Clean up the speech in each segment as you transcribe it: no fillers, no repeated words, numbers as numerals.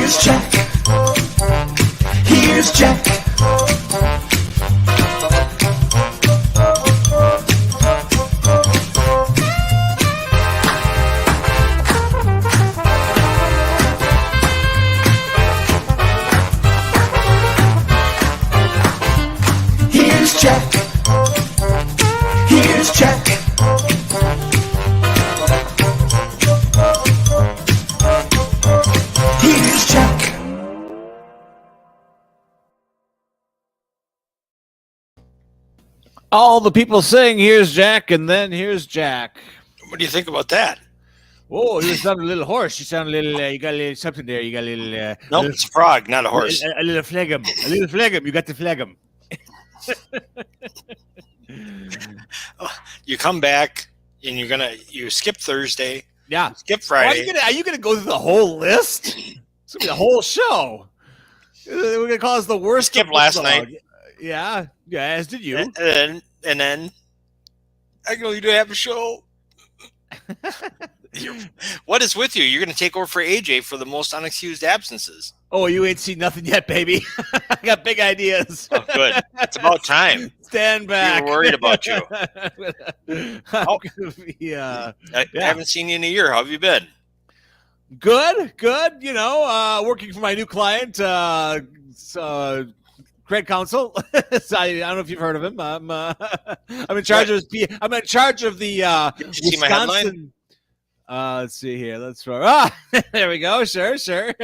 Here's Jack. Here's Jack. Here's Jack. Here's Jack. Here's Jack. All the people saying, "Here's Jack," and then here's Jack. What do you think about that? Oh, you sound a little hoarse. You sound a little. You got a little something there. You got a little. No, it's a frog, not a horse. A little phlegm. A little phlegm. You got the phlegm. You come back and you skip Thursday. Yeah. Skip Friday. Are you gonna go through the whole list? It's gonna be the whole show. We're gonna call us the worst. Skip last night. Yeah. As did you. And then I go, you don't have a show. What is with you? You're going to take over for AJ for the most unexcused absences. Oh, you ain't seen nothing yet, baby. I got big ideas. Oh, good. It's about time. Stand back. We were worried about you. Yeah. I haven't seen you in a year. How have you been? Good. You know, working for my new client, Craig Counsell. So I don't know if you've heard of him. I'm in charge of his. I'm in charge of the Did you see my headline? Let's see here. Let's there we go. Sure.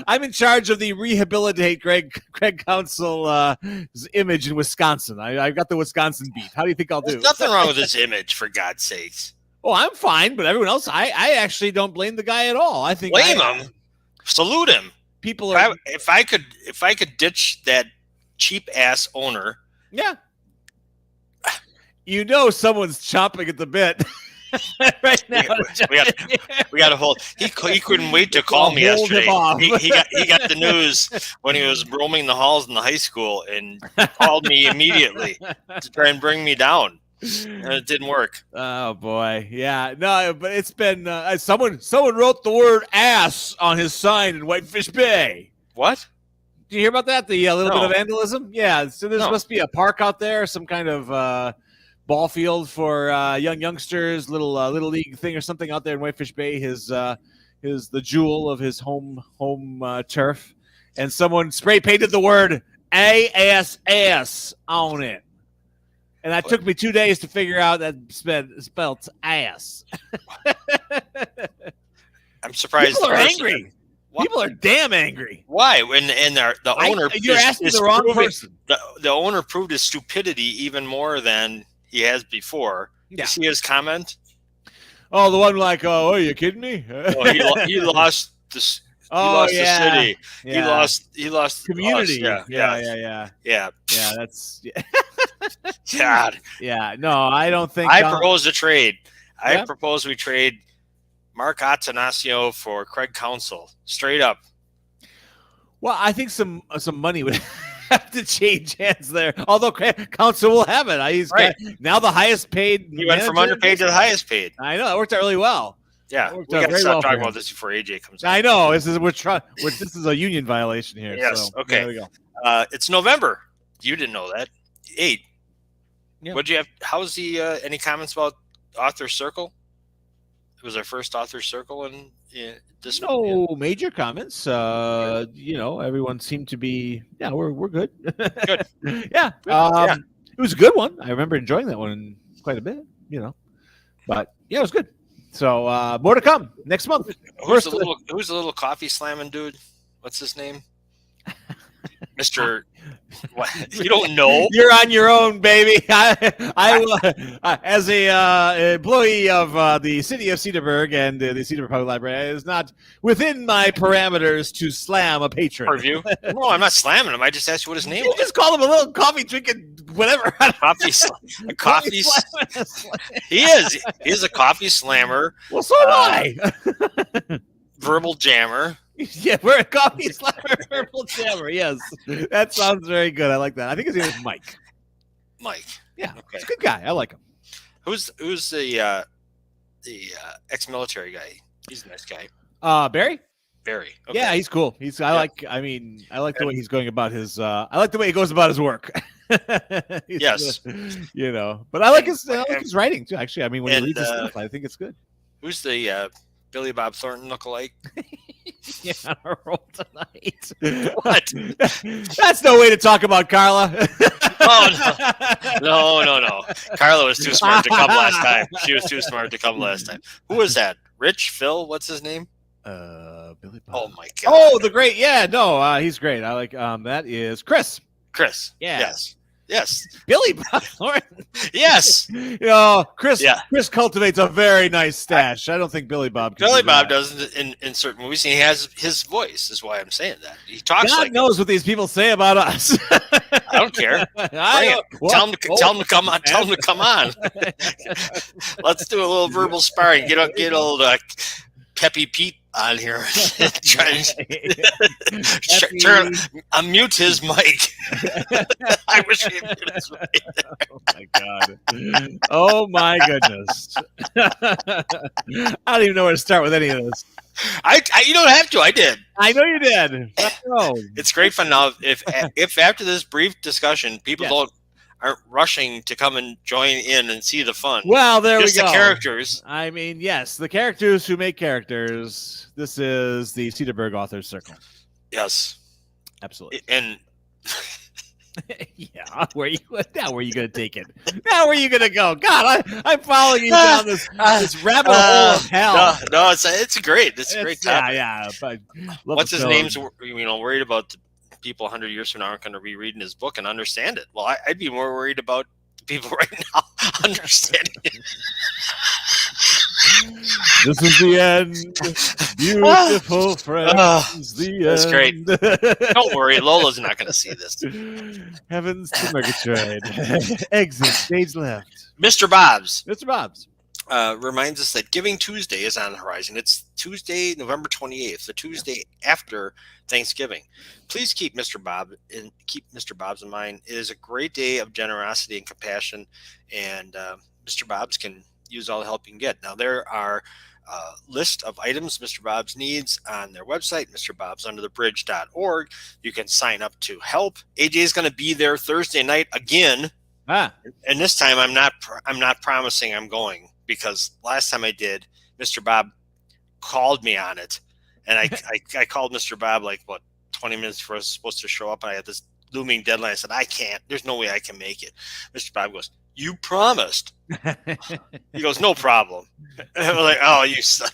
I'm in charge of the rehabilitate Craig Counsell's image in Wisconsin. I've got the Wisconsin beat. How do you think I'll do? There's nothing wrong with his image, for God's sakes. Oh, I'm fine, but everyone else, I actually don't blame the guy at all. I think blame him. Salute him. People are. If I could ditch that cheap ass owner. Yeah. You know someone's chomping at the bit right now. We got to hold. He couldn't wait to call me yesterday. He got the news when he was roaming the halls in the high school and called me immediately to try and bring me down. And it didn't work. Oh boy, yeah, no, but it's been someone wrote the word "ass" on his sign in Whitefish Bay. What? Did you hear about that? The little bit of vandalism? Yeah, so there must be a park out there, some kind of ball field for youngsters, little league thing or something out there in Whitefish Bay. His the jewel of his home turf, and someone spray painted the word "ASS" on it. And that took me 2 days to figure out that spelled ass. I'm surprised. People are angry. People are damn angry. Why? And the owner. You're asking the wrong person. The owner proved his stupidity even more than he has before. Yeah. You see his comment? Oh, the one like, oh, are you kidding me? Oh, he lost this. He lost the city. Yeah. He lost community. Yeah. That's God. Yeah. No, I don't think. I propose a trade. I propose we trade Mark Attanasio for Craig Counsell. Straight up. Well, I think some money would have to change hands there. Although Counsell will have it. He's got now the highest paid. He went from underpaid to the highest paid. I know. It worked out really well. Yeah, we got to stop talking about this before AJ comes in. I know. This is a union violation here. Yes. So, okay. There we go. It's November. You didn't know that. 8. Yeah. What'd you have? How's the any comments about Author Circle? It was our first Author Circle in this. No major comments. Everyone seemed to be. Yeah, we're good. Good. Yeah. It was a good one. I remember enjoying that one quite a bit. But yeah, it was good. So more to come next month. Who's the little coffee slamming dude? What's his name? Mr. What? You don't know? You're on your own, baby. I as a employee of the city of Cedarburg and the Cedarburg Public Library, is not within my parameters to slam a patron. Review? No, I'm not slamming him. I just asked you what his name was. You just call him a little coffee drinking whatever. A coffee. He is a coffee slammer. Well, so am I. Verbal jammer. Yeah, we're a coffee slammer, verbal jammer. Yes, that sounds very good. I like that. I think his name is Mike. Mike. Yeah, okay. He's a good guy. I like him. Who's the ex-military guy? He's a nice guy. Barry? Very. Okay. Yeah, he's cool. I like the way he's going about his. I like the way he goes about his work. Yes. But I like his writing too. Actually, I mean, when you read this stuff, I think it's good. Who's the Billy Bob Thornton lookalike? Yeah, on our roll tonight. What? That's no way to talk about Carla. No. Carla was too smart to come last time. She was too smart to come last time. Who was that? Rich? Phil? What's his name? Billy Bob. Oh my God. Oh, the great. Yeah, no, he's great. I like. That is Chris. Chris. Yeah. Yes. Billy Bob Thornton. Yes. Chris. Yeah. Chris cultivates a very nice stash. I don't think Billy Bob. Billy Bob doesn't in certain movies. He has his voice. Is why I'm saying that. He talks. God like knows what these people say about us. I don't care. Tell him to come on. Tell him to come on. Let's do a little verbal sparring. Get old Peppy Pete on here. Unmute his mic. I wish he muted his mic. Oh my God. Oh my goodness. I don't even know where to start with any of this. You don't have to. I did. I know you did. It's great fun now. If after this brief discussion, people aren't rushing to come and join in and see the fun. Well, there we go. The characters. I mean, yes, the characters who make characters. This is the Cedarburg Authors Circle. Yes, absolutely. And yeah, where are you going to take it? Now where are you going to go? God, I'm following you down this rabbit hole of hell. No, it's great. It's a great topic. Yeah. What's his name's? Worried about the people 100 years from now aren't going to be reading his book and understand it. Well, I'd be more worried about people right now understanding it. This is the end. Beautiful friends. That's great. Don't worry, Lola's not going to see this. Heavens to Murgatroyd. Exit stage left. Mr. Bob's reminds us that Giving Tuesday is on the horizon. It's Tuesday, November 28th, the Tuesday after Thanksgiving. Please keep Mr. Bob's in mind. It is a great day of generosity and compassion, and Mr. Bob's can use all the help you can get. Now, there are a list of items Mr. Bob's needs on their website, MrBobsUnderTheBridge.org. You can sign up to help. AJ is going to be there Thursday night again. And this time I'm not promising I'm going, because last time I did, Mr. Bob called me on it, and I called Mr. Bob 20 minutes before I was supposed to show up, and I had this looming deadline. I said, I can't. There's no way I can make it. Mr. Bob goes, you promised. He goes, no problem. And I was like, oh, you son.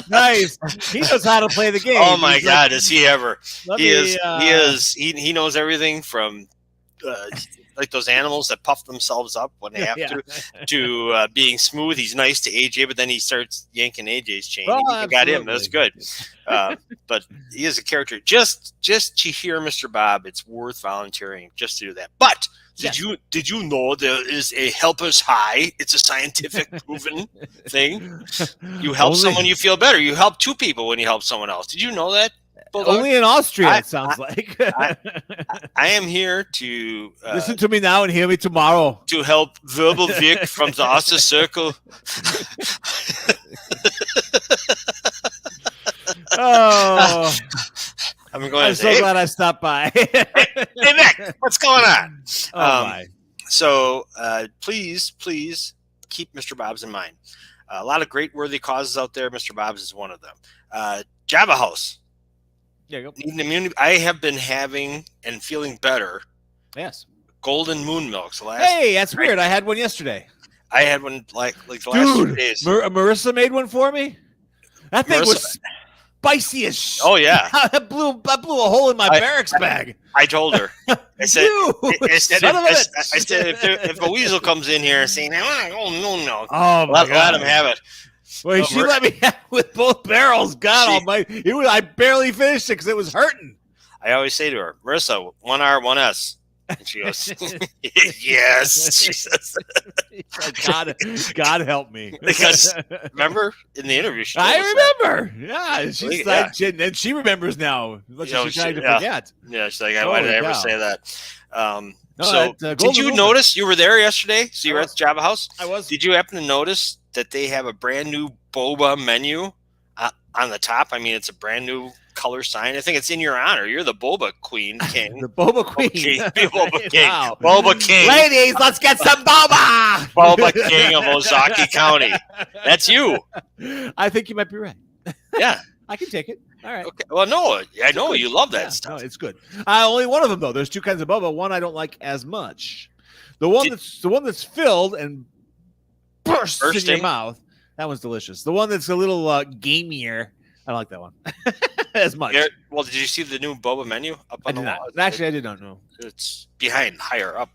Nice. He knows how to play the game. Oh my God, does he ever? He knows everything from like those animals that puff themselves up when they have to being smooth. He's nice to AJ, but then he starts yanking AJ's chain. He got him. That's good. But he is a character. Just to hear Mr. Bob, it's worth volunteering just to do that. But did you know there is a helper's high? It's a scientific proven thing. You help someone, you feel better. You help two people when you help someone else. Did you know that? Only in Austria, it sounds like. I am here to listen to me now and hear me tomorrow. To help Verbal Vic from the Auster Circle. Oh, I'm so glad I stopped by. Hey, Vic, what's going on? Oh my! So please keep Mr. Bob's in mind. A lot of great worthy causes out there. Mr. Bob's is one of them. Java House. Yeah, immunity. I have been having and feeling better. Yes. Golden moon milks. Hey, that's weird. I had one yesterday. I had one like the last 2 days. Marissa made one for me. That thing was spicy as shit. Oh yeah. I blew a hole in my barracks bag. I told her. I said, I said if a weasel comes in here saying, no. Oh my God. Let him have it. Well, she let me have it with both barrels. God almighty. I barely finished it because it was hurting. I always say to her, Marissa, 1 R, 1 S. And she goes, yes. She says, God help me. Because remember in the interview, I remember. Yeah. She's like, and she remembers now. She's trying to forget. Yeah. She's like, why did I ever say that? Did you notice you were there yesterday? So you were at the Java House? I was. Did you happen to notice that they have a brand new boba menu on the top. I mean, it's a brand new color sign. I think it's in your honor. You're the Boba Queen King. The Boba Queen. Boba King. Wow. Boba King. Ladies, let's get some boba. Boba King of Ozaki County. That's you. I think you might be right. Yeah. I can take it. All right. Okay. Well, no, I know you love that stuff. No, it's good. Only one of them though. There's two kinds of boba. One I don't like as much. The one that's filled and bursts in your mouth. That one's delicious. The one that's a little gamier. I don't like that one as much. Well, did you see the new boba menu up on the wall? Actually, I did not know. It's behind, higher up.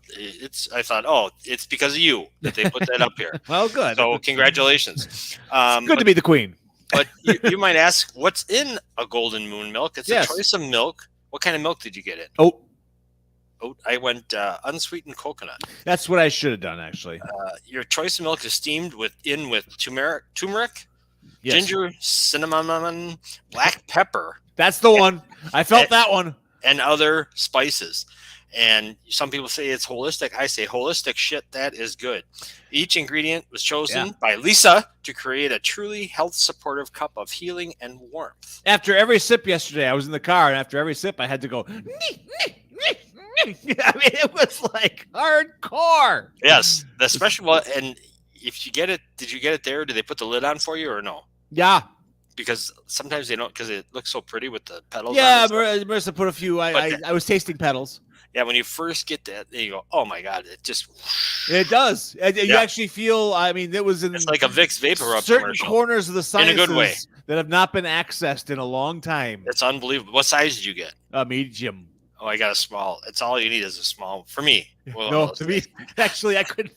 I thought, it's because of you that they put that up here. Well, good. So congratulations. Good to be the queen. But you might ask, what's in a Golden Moon milk? It's a choice of milk. What kind of milk did you get it? Oh, I went unsweetened coconut. That's what I should have done, actually. Your choice of milk is steamed with turmeric, yes. ginger, cinnamon, black pepper. That's the one. I felt that one. And other spices. And some people say it's holistic. I say holistic shit. That is good. Each ingredient was chosen by Lisa to create a truly health-supportive cup of healing and warmth. After every sip yesterday, I was in the car, and after every sip, I had to go. I mean, it was like hardcore. Yes, the special one. And if you get it, did you get it there? Did they put the lid on for you or no? Yeah. Because sometimes they don't, because it looks so pretty with the petals. Yeah, Marissa put a few. I was tasting petals. Yeah, when you first get that, you go, oh my God, it just. It does. You actually feel, I mean, it's like a Vicks Vapor Rub certain commercial. Corners of the sciences in a good way that have not been accessed in a long time. It's unbelievable. What size did you get? A medium. Oh, I got a small. It's all you need is a small for me. No, to me, actually, I could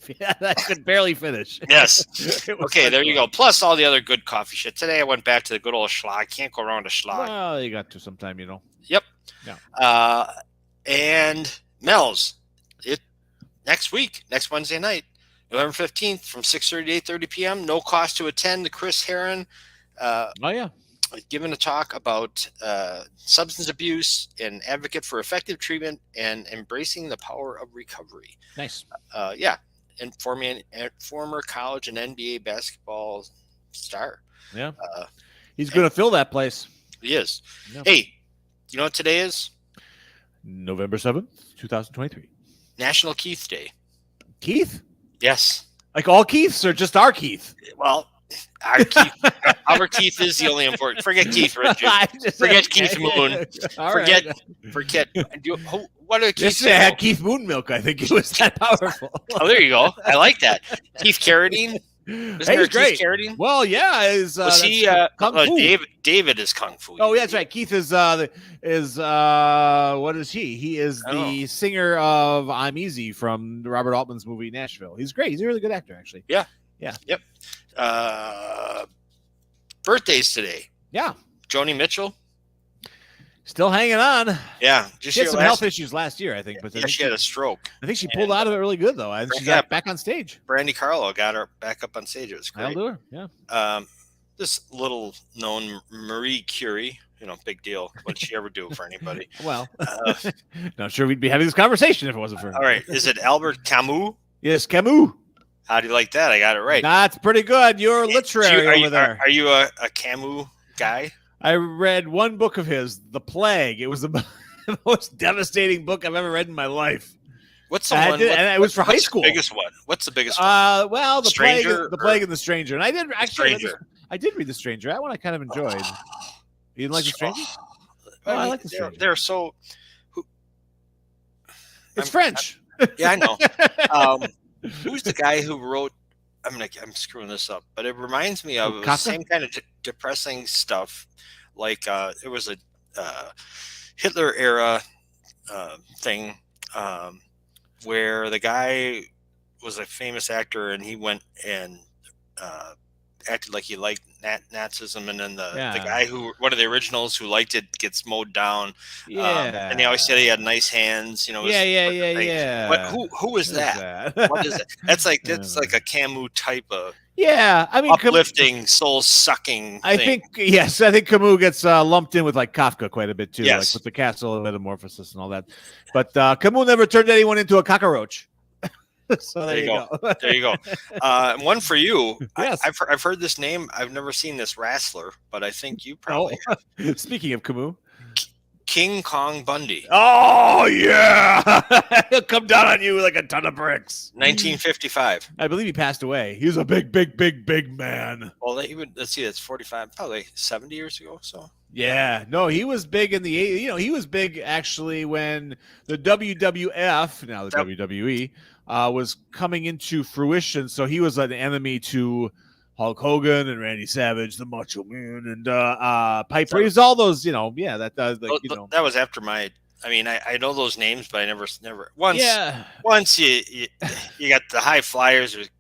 barely finish. Yes. Okay, there you go. Plus all the other good coffee shit. Today I went back to the good old schlag. Can't go wrong with schlag. Well, you got to sometime, you know. Yep. Yeah. And Mel's, next Wednesday night, November 15th from 6:30 to 8:30 p.m. No cost to attend. Chris Herron. Giving a talk about substance abuse and advocate for effective treatment and embracing the power of recovery. Nice. And former college and NBA basketball star. Yeah. He's going to fill that place. He is. Yeah. Hey, you know what today is? November 7th, 2023. National Keith Day. Keith? Yes. Like all Keiths or just our Keith? Well, our Keith is the only important. Forget Keith Richards. Forget Keith Moon. Forget. What are Keith? Had Keith Moon milk. I think it was that powerful. Oh, there you go. I like that. Keith Carradine. He's great. Carradine? Well, yeah. Was he Kung Fu? David is Kung Fu. Oh, yeah, that's right. Keith is what is he? He is the singer of I'm Easy from Robert Altman's movie Nashville. He's great. He's a really good actor, actually. Yeah. Yeah. Yep. Birthdays today. Yeah. Joni Mitchell. Still hanging on. Yeah. She had some health issues last year, I think. But she had a stroke. I think she pulled out of it really good, though. I think she's back on stage. Brandy Carlo got her back up on stage. It was great. I'll do her. Yeah. This little known Marie Curie, big deal. What did she ever do for anybody? Well, not sure we'd be having this conversation if it wasn't for her. All right. Is it Albert Camus? Yes, Camus. How do you like that? I got it right. That's pretty good. You're literary over there. Are you a Camus guy? I read one book of his, The Plague. It was the most devastating book I've ever read in my life. What's the one? And it was for high school. Biggest one? What's the biggest one? Well, The Plague and the Stranger. And I did actually. I did read The Stranger. That one I kind of enjoyed. You didn't like The Stranger? I like The Stranger. They're so. It's French. Yeah, I know. Who's the guy who wrote? I'm screwing this up, but it reminds me of the same kind of depressing stuff. Like it was a Hitler era thing where the guy was a famous actor and he went and acted like he liked Nazism, and then the guy one of the originals who liked it gets mowed down. And they always said he had nice hands. Yeah. But who is that? What is it? That's like a Camus type of. Yeah, I mean, uplifting, soul-sucking. I think Camus gets lumped in with like Kafka quite a bit too, yes. Like with the Castle of Metamorphosis and all that. But Camus never turned anyone into a cockroach. So there you go. There you go. One for you. Yes. I've heard this name. I've never seen this wrestler, but I think you probably have. Speaking of Camus. King Kong Bundy. Oh, yeah. He'll come down on you like a ton of bricks. 1955. I believe he passed away. He was a big man. Well, let's see, that's 45, probably 70 years ago. So yeah, no, he was big in the, he was big actually when the WWF, now the WWE, was coming into fruition. So he was an enemy to Hulk Hogan and Randy Savage, the Macho Man, and Piper. He was all those, that does, that was after my. I mean, I know those names, but I never. Once you got the high flyers with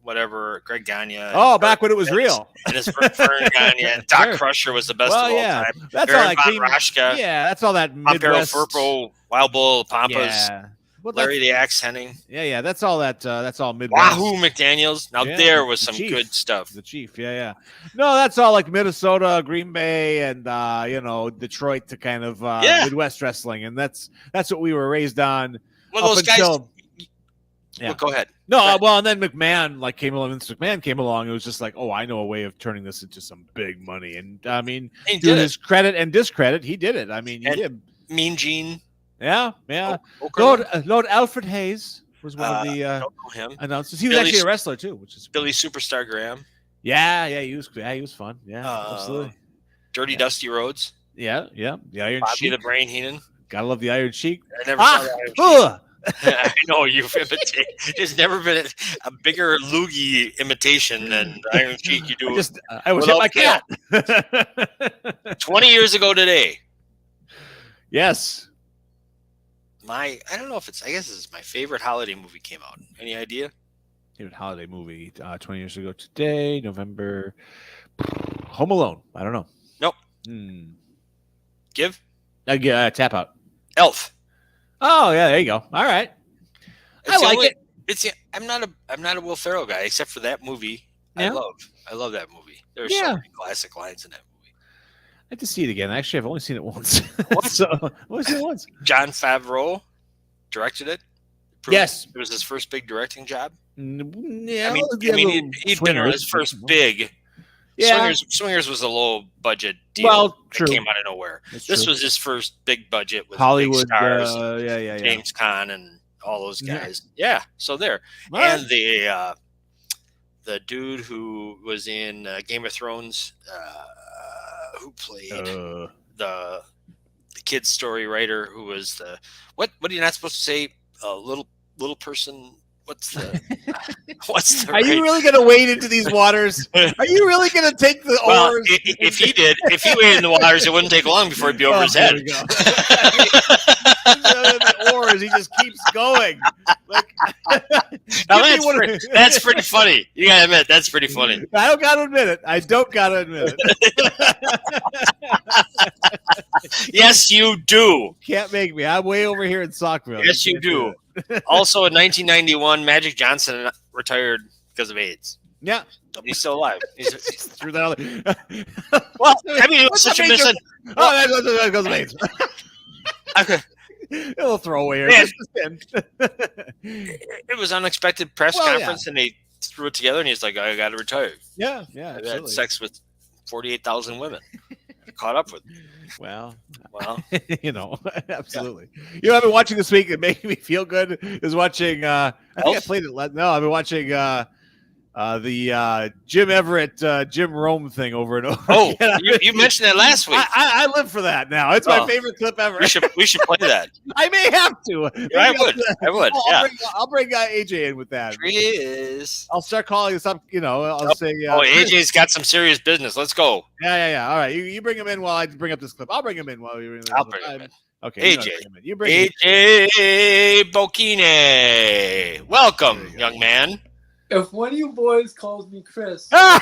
whatever Greg Gagne. Oh, back when it was real. And his Fern Gagne and Doc Crusher was the best of all time. That's all that. Yeah, that's all that Midwest. Furpo, Wild Bull, Pampas. Yeah. Larry the Axe Henning. Yeah, that's all that. That's all Midwest. Wahoo McDaniels. Now there was some good stuff. The Chief, yeah. No, that's all like Minnesota, Green Bay, and Detroit to kind of Midwest wrestling, and that's what we were raised on. Well, those guys. Yeah. Well, go ahead. No, well, and then McMahon came along. Vince McMahon came along. It was just like, oh, I know a way of turning this into some big money, and I mean, to his credit and discredit, he did it. I mean, he did. Mean Gene. Yeah. Lord Alfred Hayes was one of the announcers. He was actually a wrestler too, which is Billy Superstar Graham. Yeah, he was fun. Yeah, absolutely. Dirty Dusty Rhodes. Yeah. The Iron Bobby Sheik. the Brain Heenan. Gotta love the Iron Sheik. I never saw the Iron Sheik. I know you've imitated. There's never been a bigger loogie imitation than the Iron Sheik. You do. I was hit my cat. 20 years ago today. Yes. I don't know if I guess this is my favorite holiday movie came out. Any idea? Favorite holiday movie 20 years ago today, November. Home Alone. I don't know. Nope. Give? Tap out. Elf. Oh yeah, there you go. All right. I like it. I'm not a Will Ferrell guy except for that movie. Yeah. I love that movie. There's so many classic lines in that movie. I have to see it again. Actually, I've only seen it once. I've only seen it once. Jon Favreau directed it. Yes, it was his first big directing job. Yeah, I mean, he'd been on his first big. Yeah, Swingers was a low budget deal. Well, true. That came out of nowhere. This was his first big budget with Hollywood big stars. James Caan and all those guys. Yeah, so there. Right. And the dude who was in Game of Thrones, who played the kid's story writer, who was the what are you not supposed to say? Little person. What's the Are you really going to wade into these waters? Are you really going to take the oars? If he waded in the waters, it wouldn't take long before he'd be over his head. The oars, he just keeps going. Now that's pretty funny. You gotta admit, that's pretty funny. I don't gotta admit it. Yes, you do. Can't make me. I'm way over here in Saukville. Yes, you do. Also, in 1991, Magic Johnson retired because of AIDS. Yeah. He's still alive. He's through that. Well, I mean, it was such a mission. That goes of AIDS. Okay. It'll throw away here. It was unexpected press conference, and they threw it together, and he's like, I got to retire. Yeah. I've had sex with 48,000 women. Caught up with me. Well, absolutely. Yeah. You know, I've been watching this week. It made me feel good. Is watching. I think I played it. No, I've been watching the Jim Everett, Jim Rome thing over and over. Oh, you mentioned that last week. I live for that now. It's my favorite clip ever. We should play that. I may have to. I would. I'll bring AJ in with that. Chris. I'll start calling this up. I'll say. AJ's got some serious business. Let's go. Yeah. All right, you bring him in while I bring up this clip. I'll bring him in while you bring this. I'll bring him in. Okay, AJ. You bring AJ Bokine. Welcome, young man. If one of you boys calls me Chris. Yes.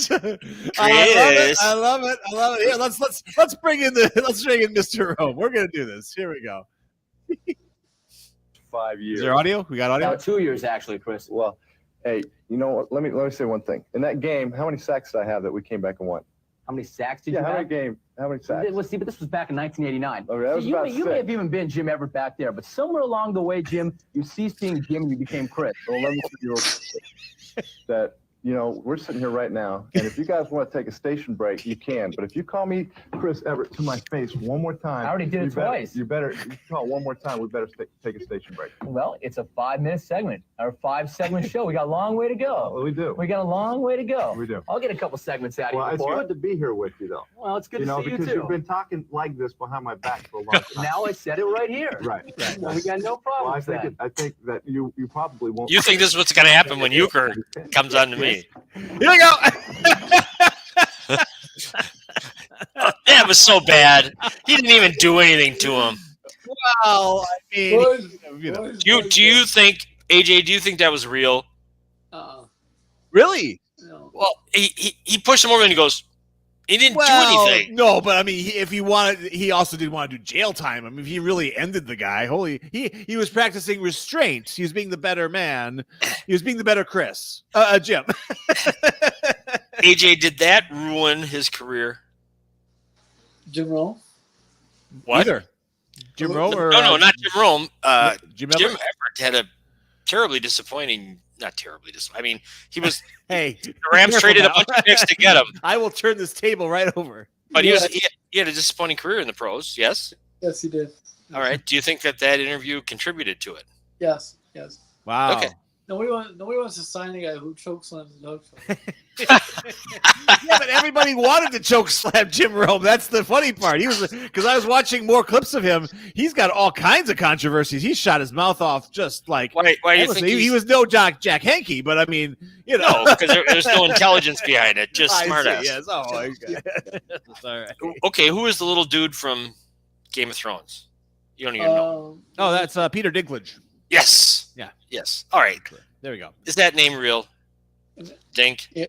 Chris. I love it. Here, let's bring in Mr. Rome. We're gonna do this. Here we go. 5 years. Is there audio? We got audio? 2 years actually, Chris. Well, hey, you know what? Let me say one thing. In that game, how many sacks did I have that we came back and won? How many sacks did you how have? How many sacks? Let's see, but this was back in 1989. Okay, that was about You may six. have even been Jim Everett back there, but somewhere along the way, Jim, you ceased being Jim and you became Chris. Well, let me tell you real quick that, we're sitting here right now, and if you guys want to take a station break, you can. But if you call me Chris Everett to my face one more time, I already did it twice. You call it one more time. We better take a station break. Well, it's a 5-minute segment, our 5-segment show. We got a long way to go. Well, we do. We got a long way to go. We do. I'll get a couple segments out of Well, you it's before. good to be here with you, though. Well, it's good to see you because too. you've been talking like this behind my back for a long time. Now I said it right here. Right. Well, we got no problem with that. I think that you probably won't. You think this is what's going to happen when Euchre comes on to me? Here we go. That was so bad. He didn't even do anything to him. Well, I mean, Boys, Do you think, AJ? Do you think that was real? really? No. Well, he pushed him over and he goes. He didn't do anything. No, but I mean, if he wanted, he also didn't want to do jail time. I mean, if he really ended the guy, he was practicing restraint. He was being the better man. He was being the better Chris, Jim. AJ, did that ruin his career? Jim Rome? What? Either Jim Rome or No, not Jim Rome. Jim Jim Everett? Everett had a terribly disappointing. Not terribly disappointing. I mean, he was. Hey, The Rams traded a bunch of picks to get him, I will turn this table right over. but Yeah. he had a disappointing career in the pros. Yes. Yes, he did. All right. Do you think that interview contributed to it? Yes. Wow. Okay. Nobody wants to sign a guy who chokeslams and hooks. Yeah, but everybody wanted to choke slam Jim Rome. That's the funny part. He was because I was watching more clips of him. He's got all kinds of controversies. He shot his mouth off just like. Why do you think he was no Jack Henke? But I mean, No, because there's no intelligence behind it. Just I smart see, ass. Yes. Oh, okay. That's all right. Okay, who is the little dude from Game of Thrones? You don't even know. Oh, that's Peter Dinklage. Yes. Yeah. Yes. All right. There we go. Is that name real? Dink. Yeah.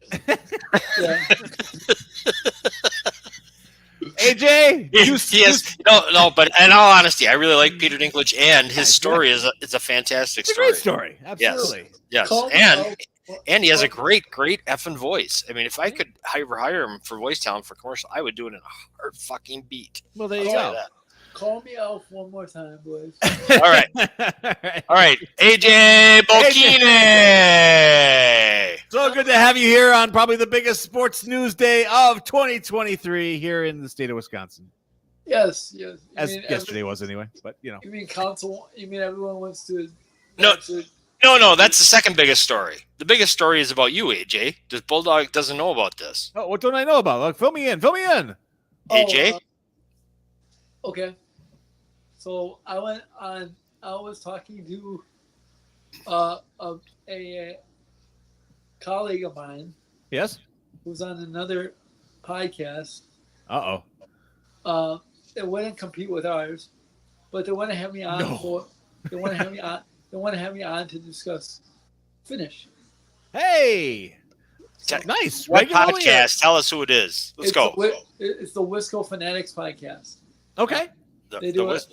AJ, Yes. No. But in all honesty, I really like Peter Dinklage, and his story is a fantastic it's a story. great story. Absolutely. Yes. Call me And he has a great effing voice. I mean, if I could hire him for voice talent for commercial, I would do it in a heart fucking beat. Well, there you I'll go. say Call me Elf one more time, boys. that. All right. AJ Bocchini. So good to have you here on probably the biggest sports news day of 2023 here in the state of Wisconsin. Yes. As yesterday was anyway, but You mean Counsell? You mean everyone wants to? No, that's the second biggest story. The biggest story is about you, AJ. This Bulldog doesn't know about this. Oh, what don't I know about? Look, fill me in. AJ? Okay. So I went on. I was talking to a colleague of mine Yes. who's on another podcast. Uh-oh. It wouldn't compete with ours, but they want to have me on They want to have me on. They want to have me on to discuss finish. Hey. Nice. What Regularly, podcast? Tell us who it is. Let's go. It's the Wisco Fanatics podcast. Okay. They do it.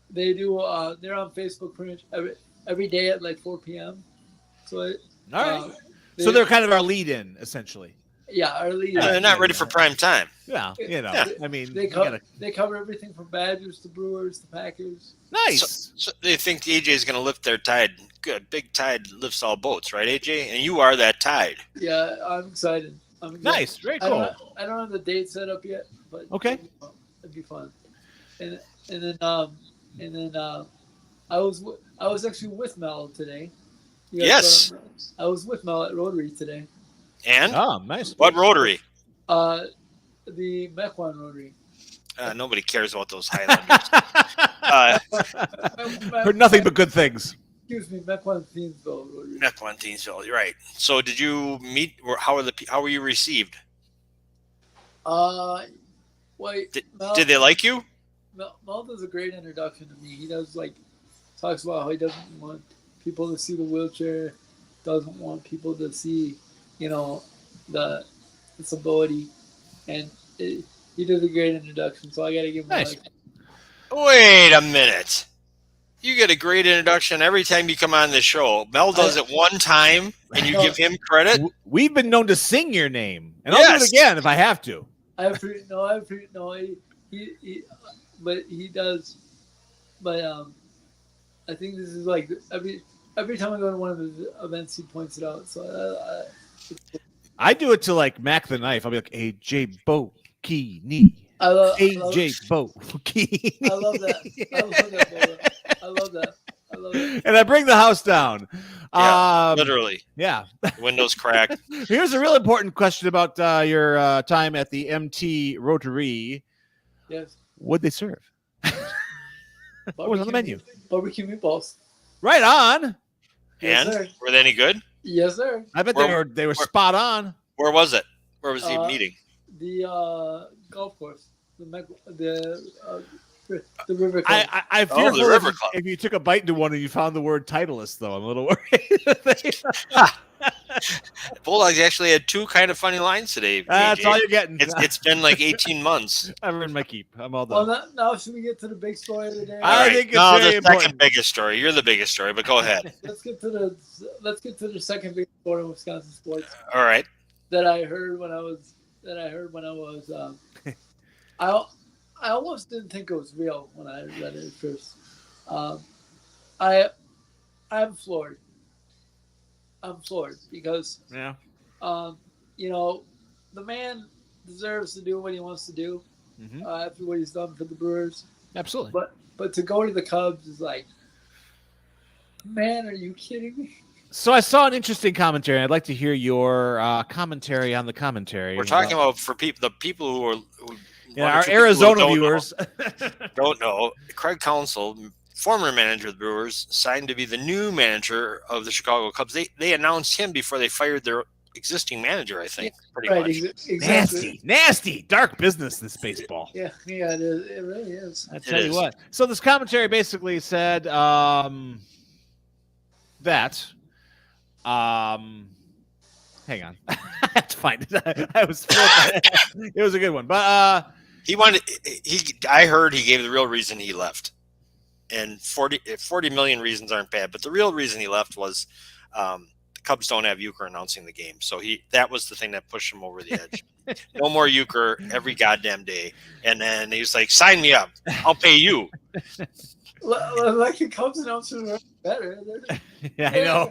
They do. They're on Facebook pretty much every day at like 4 p.m. So All right. So they're kind of our lead-in, essentially. Yeah, our lead. They're not ready for prime time. Yeah, I mean, they cover everything from Badgers to Brewers to Packers. Nice. So they think AJ is going to lift their tide. Good, big tide lifts all boats, right, AJ? And you are that tide. Yeah, I'm excited. Nice, very cool. I don't have the date set up yet, but okay, it'd be fun. And then I was actually with Mel today. Yes. I was with Mel at Rotary today. And? Oh, nice. What Rotary? The Mequon Rotary. Nobody cares about those Highlanders. Heard nothing but good things. Excuse me, Mequon Thiensville Rotary. Mequon Thiensville, you're right. So did you meet? Or how were you received? Did they like you? Mel does a great introduction to me. He does talks about how he doesn't want people to see the wheelchair, doesn't want people to see, the disability, and he did a great introduction. So I got to give him nice. Wait a minute. You get a great introduction every time you come on the show. Mel does it one time, and you give him credit. We've been known to sing your name, and I'll do it again if I have to. But he does. But I think this is like every time I go to one of his events, he points it out. So I do it to like Mac the Knife. I'll be like AJ Bokini. AJ Bokini. I love that. I love that. And I bring the house down. Yeah, literally. Yeah. Windows cracked. Here's a real important question about your time at the MT Rotary. Yes. What'd they serve? What was on the menu? Barbecue meatballs. Right on. And Yes, were they any good? Yes, sir. I bet they were spot on. Where was it? Where was the meeting? The golf course. The River Club. I fear the River Club. If you took a bite into one and you found the word Titleist, though, I'm a little worried. Bulldogs actually had two kind of funny lines today. That's all you're getting. It's been like 18 months. I've earned my keep. I'm all done. Well, now should we get to the big story of the day? I think it's the very important. second biggest story. You're the biggest story, but go ahead. Let's get to the second big story in Wisconsin sports. All right. That I heard when I was I almost didn't think it was real when I read it at first. I'm floored. I'm floored because the man deserves to do what he wants to do after what he's done for the Brewers. Absolutely. But to go to the Cubs is like, man, are you kidding me? So I saw an interesting commentary. I'd like to hear your commentary on the commentary. We're talking about the people who are our Arizona viewers don't know. Craig Counsell, former manager of the Brewers, signed to be the new manager of the Chicago Cubs. They announced him before they fired their existing manager, I think. Pretty much. Exactly. Nasty, dark business, this baseball. Yeah, it is. It really is. I tell you what. So this commentary basically said that hang on. I have to find it. It was a good one. But I heard he gave the real reason he left. And 40 million reasons aren't bad, but the real reason he left was the Cubs don't have Euchre announcing the game. So that was the thing that pushed him over the edge. No more Euchre every goddamn day. And then he was like, sign me up. I'll pay you. Like the Cubs announcers are better. Yeah, I know.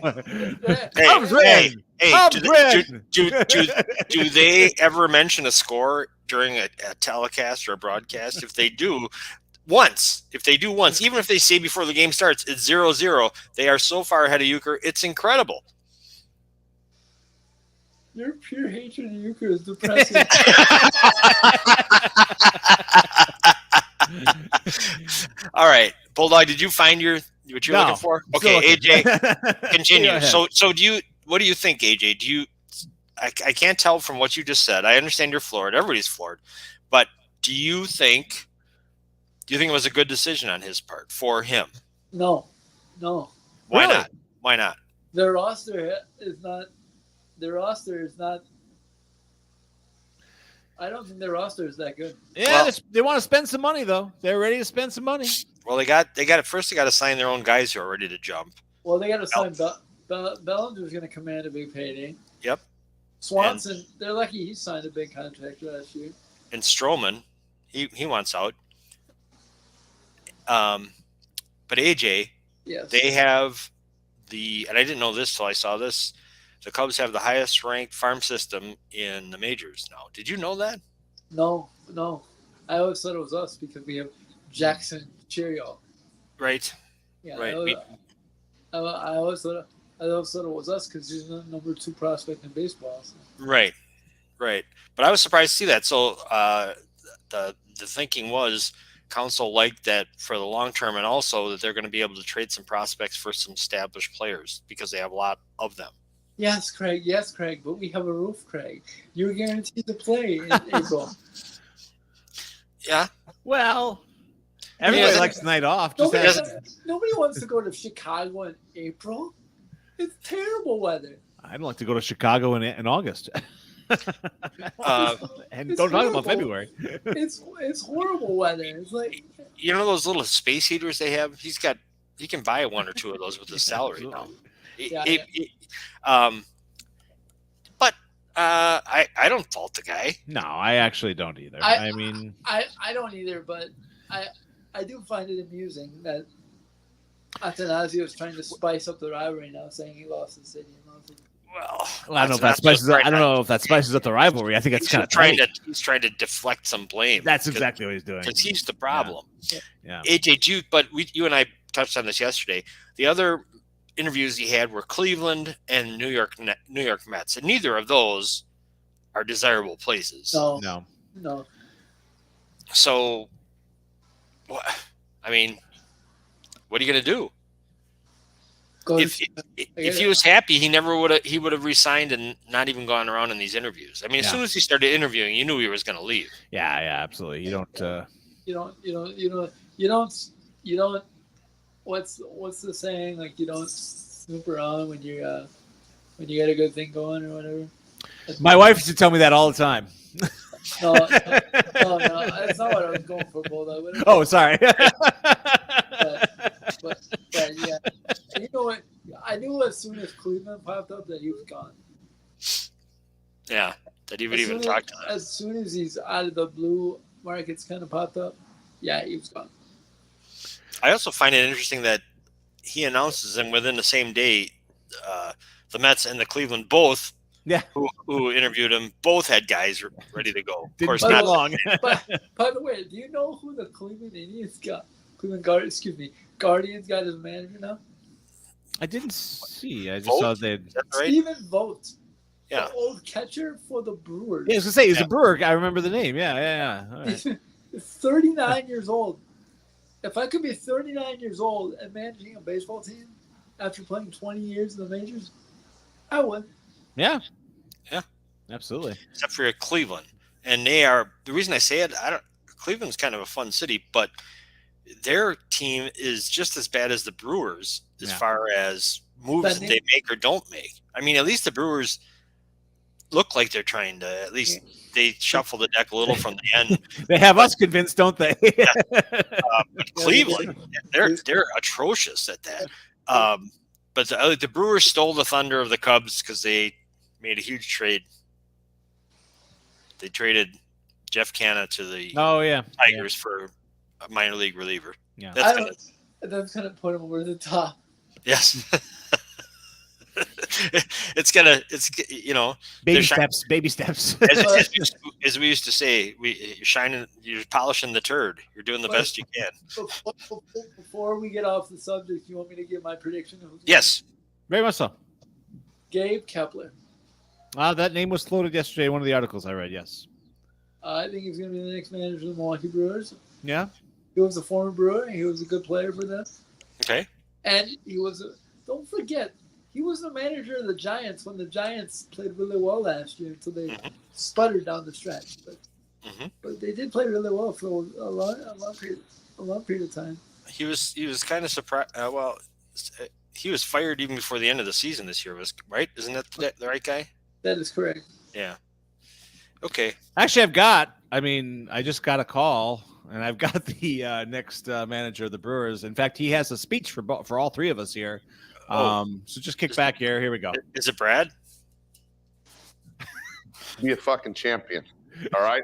Do they ever mention a score during a telecast or a broadcast? If they do once, even if they say before the game starts, it's 0-0, they are so far ahead of Euchre, it's incredible. Your pure hatred of Euchre is depressing. All right, Bulldog, did you find what you're looking for? Okay, AJ, continue. So what do you think, AJ? I can't tell from what you just said. I understand you're floored. Everybody's floored. But do you think it was a good decision on his part for him? No. Why not? Why not? Their roster is not. I don't think their roster is that good. Yeah, they want to spend some money though. They're ready to spend some money. Well, they got it first. They got to sign their own guys who are ready to jump. Well, they got to sign Bellinger's going to command a big payday. Yep. Swanson, they're lucky he signed a big contract last year. And Stroman, he wants out. But AJ, yes, they have and I didn't know this till I saw this. The Cubs have the highest ranked farm system in the majors now. Did you know that? No. I always thought it was us because we have Jackson Cheerio. Right. Yeah. Right. I always thought it was us because he's the number 2 prospect in baseball. So. Right. But I was surprised to see that. So the thinking was Counsell liked that for the long term, and also that they're going to be able to trade some prospects for some established players because they have a lot of them. Yes, Craig. But we have a roof, Craig. You're guaranteed to play in April. Yeah. Well, everybody likes the night off. Nobody wants to go to Chicago in April. It's terrible weather. I don't like to go to Chicago in August. And it's don't talk about horrible. February. It's horrible weather. It's like those little space heaters they have. He's got He can buy one or two of those with his salary now. But I don't fault the guy. No, I actually don't either. I don't either, but I do find it amusing that Atanasio is trying to spice up the rivalry now, saying he lost the city. Well, I don't know if that spices. I don't know if that spices up the rivalry. I think it's kind of he's trying to deflect some blame. That's exactly what he's doing. Because he's the problem. Yeah. AJ, but you and I touched on this yesterday. The other interviews he had were Cleveland and New York Mets, and neither of those are desirable places. No. So, I mean, what are you going to do? If he was happy, he would have resigned and not even gone around in these interviews. I mean, as soon as he started interviewing, you knew he was going to leave. Yeah, absolutely. You don't. What's the saying? Like, you don't snoop around when you got a good thing going or whatever. My wife used to tell me that all the time. No, that's not what I was going for, Bulldog. Oh, sorry. But yeah, and you know what? I knew as soon as Cleveland popped up that he was gone. Yeah, that he would even talk to them. As soon as he's out of the blue markets kind of popped up, yeah, he was gone. I also find it interesting that he announces, and within the same day, the Mets and the Cleveland both, who interviewed him, both had guys ready to go. Of course, not long. But by the way, do you know who the Cleveland Indians got? Guardians got as manager now. I didn't see. I just saw they. Steven Vogt. Yeah. The old catcher for the Brewers. Yeah, I was gonna say he's a Brewer. I remember the name. Yeah. All right. 39 years old. If I could be 39 years old and managing a baseball team after playing 20 years in the majors, I would. Yeah. Absolutely. Except for Cleveland, and they are the reason I say it. Cleveland's kind of a fun city, but their team is just as bad as the Brewers as far as moves that they make or don't make. I mean, at least the Brewers look like they're trying to. At least they shuffle the deck a little from the end. They have us convinced, don't they? But Cleveland, they're atrocious at that. But the Brewers stole the thunder of the Cubs because they made a huge trade. They traded Jeff Canna to the Tigers for a minor league reliever. Yeah, that's gonna put him over the top. Yes. It's baby steps. As we used to say, you're polishing the turd. You're doing the best you can. Before we get off the subject, you want me to give my prediction? Yes, very much so. Gabe Kepler. That name was floated yesterday in one of the articles I read. Yes. I think he's going to be the next manager of the Milwaukee Brewers. Yeah. He was a former Brewer. He was a good player for them. Okay. And don't forget, he was the manager of the Giants when the Giants played really well last year until they sputtered down the stretch. But they did play really well for a long period of time. He was kind of surprised. He was fired even before the end of the season this year, right? Isn't that the right guy? That is correct. Yeah. Okay. Actually, I just got a call, and I've got the next manager of the Brewers. In fact, he has a speech for all three of us here. So just kick back here. Here we go. Is it Brad? Be a fucking champion. All right?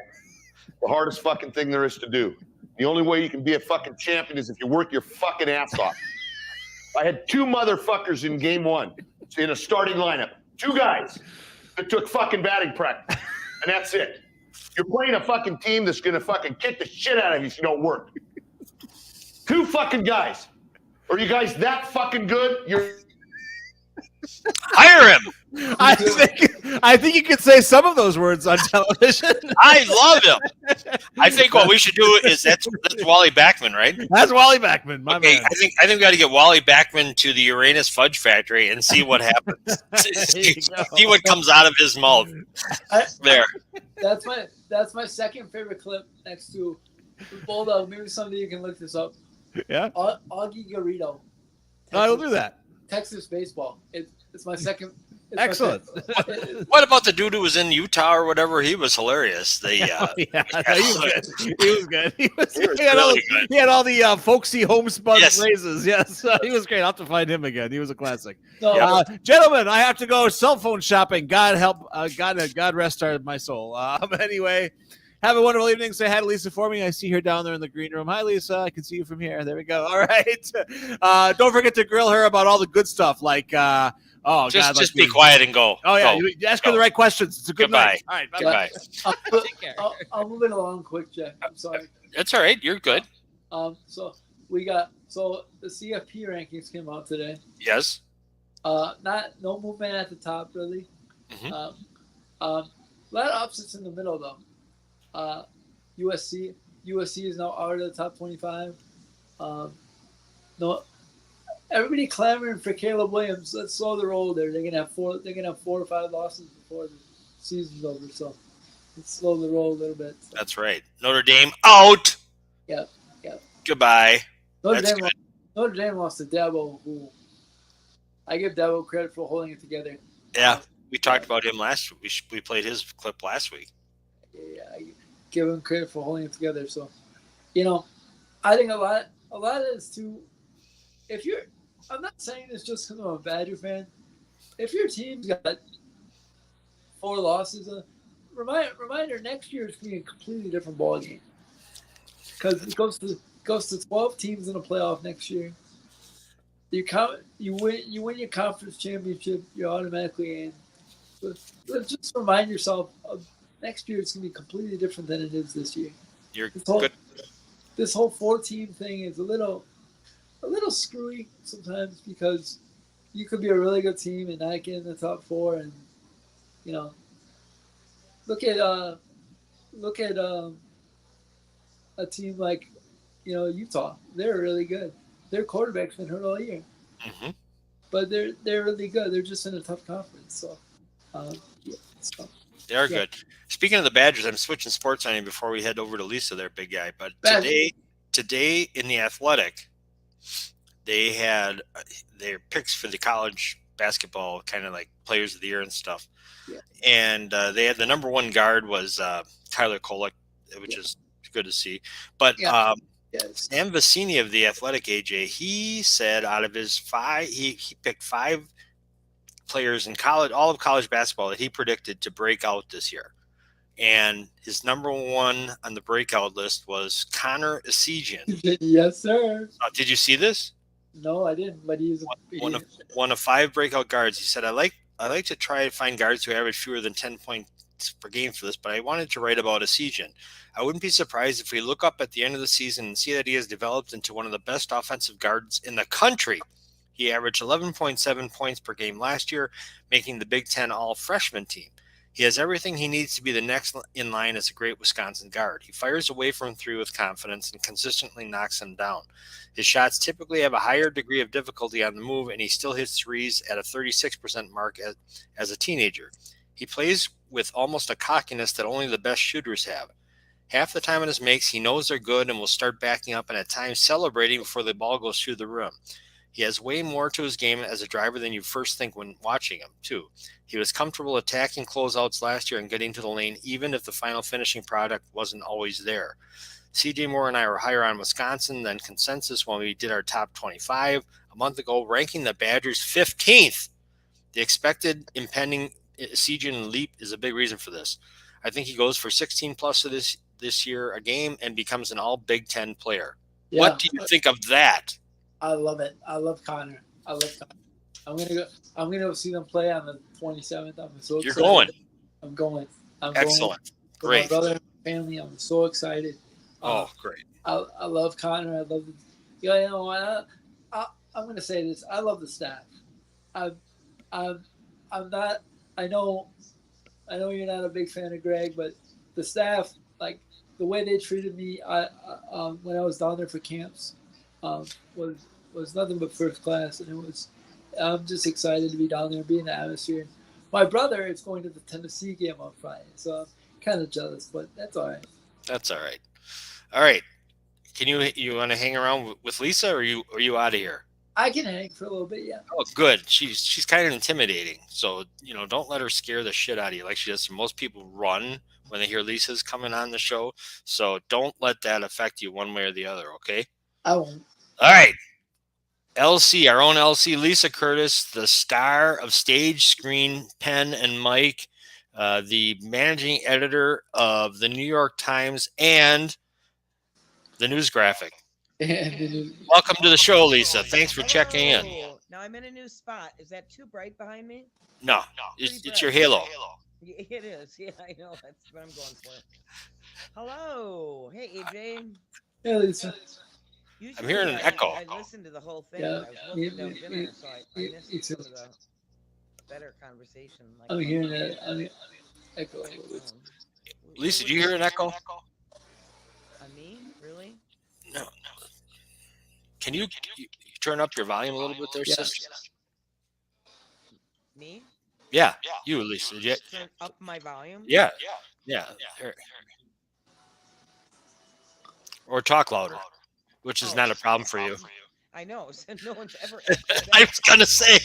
The hardest fucking thing there is to do. The only way you can be a fucking champion is if you work your fucking ass off. I had two motherfuckers in game one in a starting lineup. Two guys that took fucking batting practice. And that's it. You're playing a fucking team that's going to fucking kick the shit out of you if you don't work. Two fucking guys. Are you guys that fucking good? Hire him. I think you could say some of those words on television. I love him. I think what we should do is that's Wally Backman, right? That's Wally Backman. My man. I think we got to get Wally Backman to the Uranus Fudge Factory and see what happens. see what comes out of his mouth. That's my second favorite clip next to Bulldog. Maybe someday you can look this up. Yeah. Augie Garrido. I will do that. Texas baseball. It's my second Excellent. What about the dude who was in Utah or whatever? He was hilarious. No, he was good. He He had all the folksy homespun Yes. phrases. Yes, he was great. I'll have to find him again. He was a classic. No, Gentlemen, I have to go cell phone shopping. God help. God rest my soul. Anyway, have a wonderful evening. Say hi to Lisa for me. I see her down there in the green room. Hi, Lisa. I can see you from here. There we go. All right. Don't forget to grill her about all the good stuff, like. Just be quiet and go. Oh yeah, Go. you ask her the right questions. It's a good Goodbye. night. All right, Goodbye. Take care. I'll move it along quick, Jack. I'm sorry. That's all right. You're good. So the CFP rankings came out today. Yes. No movement at the top really. Mhm. A lot of upsets in the middle though. USC is now out of the top 25. No, everybody clamoring for Caleb Williams. Let's slow the roll there. They're gonna have 4 or 5 losses before the season's over. So let's slow the roll a little bit. So. That's right. Notre Dame out. Yep. Goodbye. Notre That's Dame lost to Dabo, who I give Dabo credit for holding it together. Yeah, we talked about him last week. We played his clip last week. Yeah, I give him credit for holding it together. So, I think a lot of it is to, I'm not saying this just because I'm a Badger fan. If your team's got 4 losses, reminder next year is going to be a completely different ballgame because it goes to 12 teams in a playoff next year. You win your conference championship, you're automatically in. But just remind yourself of next year it's going to be completely different than it is this year. You're good. good. This whole 4-team thing is a little screwy sometimes because you could be a really good team and not get in the top 4, and look at a team like Utah. They're really good. Their quarterback's been hurt all year, but they're really good. They're just in a tough conference, so They are good. Speaking of the Badgers, I'm switching sports on you before we head over to Lisa there, big guy. But today in the Athletic, they had their picks for the college basketball, kind of like players of the year and stuff. Yeah. And they had the number 1 guard was Tyler Kolek, which is good to see. But Sam Vecini of the Athletic, AJ, he said out of his 5, he picked 5 players in college, all of college basketball that he predicted to break out this year. And his number 1 on the breakout list was Connor Esigian. Yes, sir. Did you see this? No, I didn't. But he's one of 5 breakout guards. He said, I like to try to find guards who average fewer than 10 points per game for this, but I wanted to write about Esigian. I wouldn't be surprised if we look up at the end of the season and see that he has developed into one of the best offensive guards in the country. He averaged 11.7 points per game last year, making the Big Ten all-freshman team. He has everything he needs to be the next in line as a great Wisconsin guard. He fires away from 3 with confidence and consistently knocks them down. His shots typically have a higher degree of difficulty on the move, and he still hits threes at a 36% mark as a teenager. He plays with almost a cockiness that only the best shooters have. Half the time on his makes, he knows they're good and will start backing up and at times celebrating before the ball goes through the rim. He has way more to his game as a driver than you first think when watching him, too. He was comfortable attacking closeouts last year and getting to the lane, even if the final finishing product wasn't always there. CJ Moore and I were higher on Wisconsin than consensus when we did our top 25 a month ago, ranking the Badgers 15th. The expected impending Esigian leap is a big reason for this. I think he goes for 16 plus of this year a game and becomes an all Big Ten player. Yeah. What do you think of that? I love it. I love Connor. I'm gonna go see them play on the 27th. I'm so excited. You're going. I'm going. Excellent. Great. My brother and family. I'm so excited. Great. I love Connor. I love the. I'm gonna say this. I love the staff. I'm not. I know you're not a big fan of Greg, but the staff, like the way they treated me, when I was down there for camps, was nothing but first class, and I'm just excited to be down there and be in the atmosphere. My brother is going to the Tennessee game on Friday, so I'm kind of jealous, but that's all right. That's all right. All right. Can you want to hang around with Lisa, or are you out of here? I can hang for a little bit, yeah. Oh, good. She's kind of intimidating. So, don't let her scare the shit out of you like she does. Most people run when they hear Lisa's coming on the show. So don't let that affect you one way or the other, okay? I won't. All right. LC, our own LC, Lisa Curtis, the star of Stage, Screen, Pen, and Mic, the managing editor of the New York Times and the News Graphic. Welcome to the show, Lisa. Thanks for checking in. Now I'm in a new spot. Is that too bright behind me? No, it's your halo. It is. Yeah, I know. That's what I'm going for. Hello. Hey, AJ. Hey, Lisa. I'm hearing an echo. I listened to the whole thing. Yeah, I was looking down dinner, so I missed some of the better conversation. I'm hearing that echo. Lisa, do you hear an echo? On me? Really? No. Can you turn up your volume a little bit there, sister? Me? Yeah, you, Lisa. Yeah. Turn up my volume? Yeah. Or talk louder, which is not a problem for you. I know. So no one's ever. I was gonna say.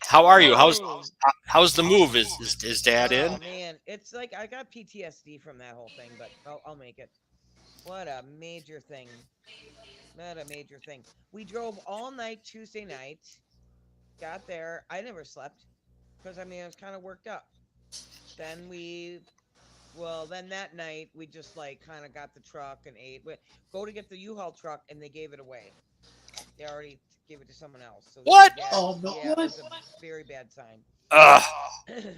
How are you? How's the move? Is Dad in? Oh man, it's like I got PTSD from that whole thing, but I'll make it. What a major thing! What a major thing. We drove all night Tuesday night. Got there. I never slept because I was kind of worked up. Then then that night we just kind of got the truck and ate. We go to get the U-Haul truck and they gave it away. They already gave it to someone else. So what? Oh no! Yeah, it was a very bad sign.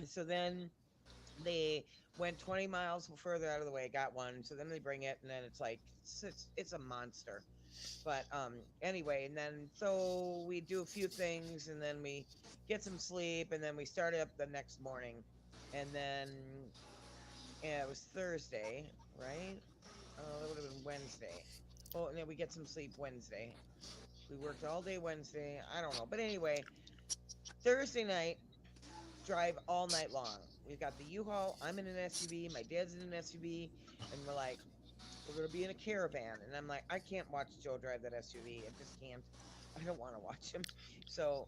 So then they went 20 miles further out of the way, got one. So then they bring it, and then it's a monster. But anyway, and then so we do a few things, and then we get some sleep, and then we started up the next morning, and then it was Thursday, right? It would have been Wednesday. Oh, and then we get some sleep Wednesday. We worked all day Wednesday. I don't know, but anyway, Thursday night, drive all night long. We've got the U-Haul. I'm in an SUV. My dad's in an SUV, and we're gonna be in a caravan. And I'm like, I can't watch Joe drive that SUV. I just can't. I don't want to watch him. So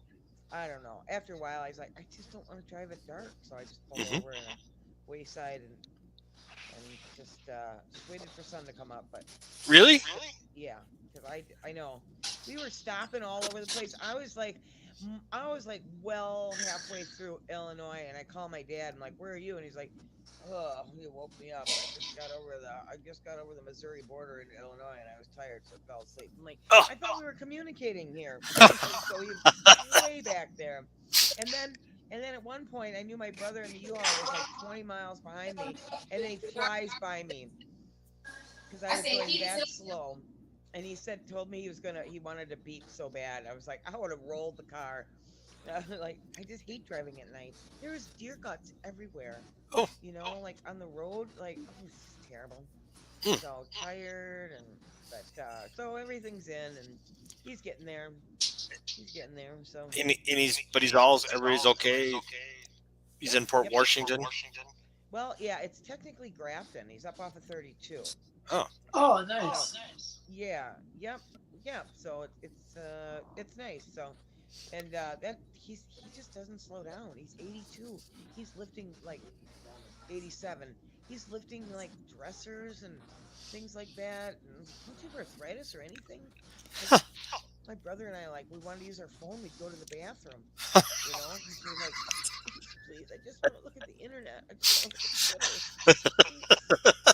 I don't know. After a while, I was like, I just don't want to drive it dark. So I just pulled over in a wayside and just waited for sun to come up. But really? Yeah, because I know we were stopping all over the place. I was like well halfway through Illinois, and I call my dad. I'm like, where are you? And he's like, oh, he woke me up. I just got over the Missouri border in Illinois, and I was tired, so I fell asleep. I'm like, I thought we were communicating here. So he's way back there. And then at one point, I knew my brother in the U-Haul was like 20 miles behind me, and then he flies by me because I was going that slow. And he told me he wanted to beep so bad. I was like, I would have rolled the car. I just hate driving at night. There was deer guts everywhere. Oh. On the road. It was just terrible. So tired, so everything's in, and he's getting there. So. Everybody's okay. He's in Port Washington. Well, yeah, it's technically Grafton. He's up off of 32. Oh, nice. Yeah. Yep. So it's nice. So, and he just doesn't slow down. He's 82. He's lifting 87. He's lifting dressers and things like that. And don't you have arthritis or anything? My brother and I we wanted to use our phone. We'd go to the bathroom. He'd be like, please, I just want to look at the internet. I just want to look at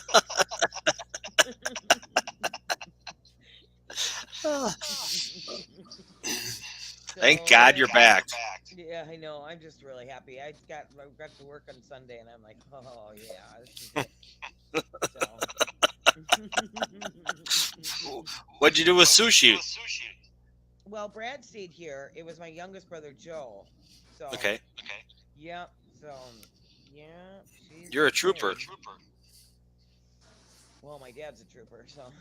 Thank God you're back. Yeah, I know. I'm just really happy. I got to work on Sunday, and I'm like, oh yeah. This is it. What'd you do with sushi? Well, Brad stayed here. It was my youngest brother, Joe. So okay. Yeah. So yeah. You're a trooper. Well, my dad's a trooper, so.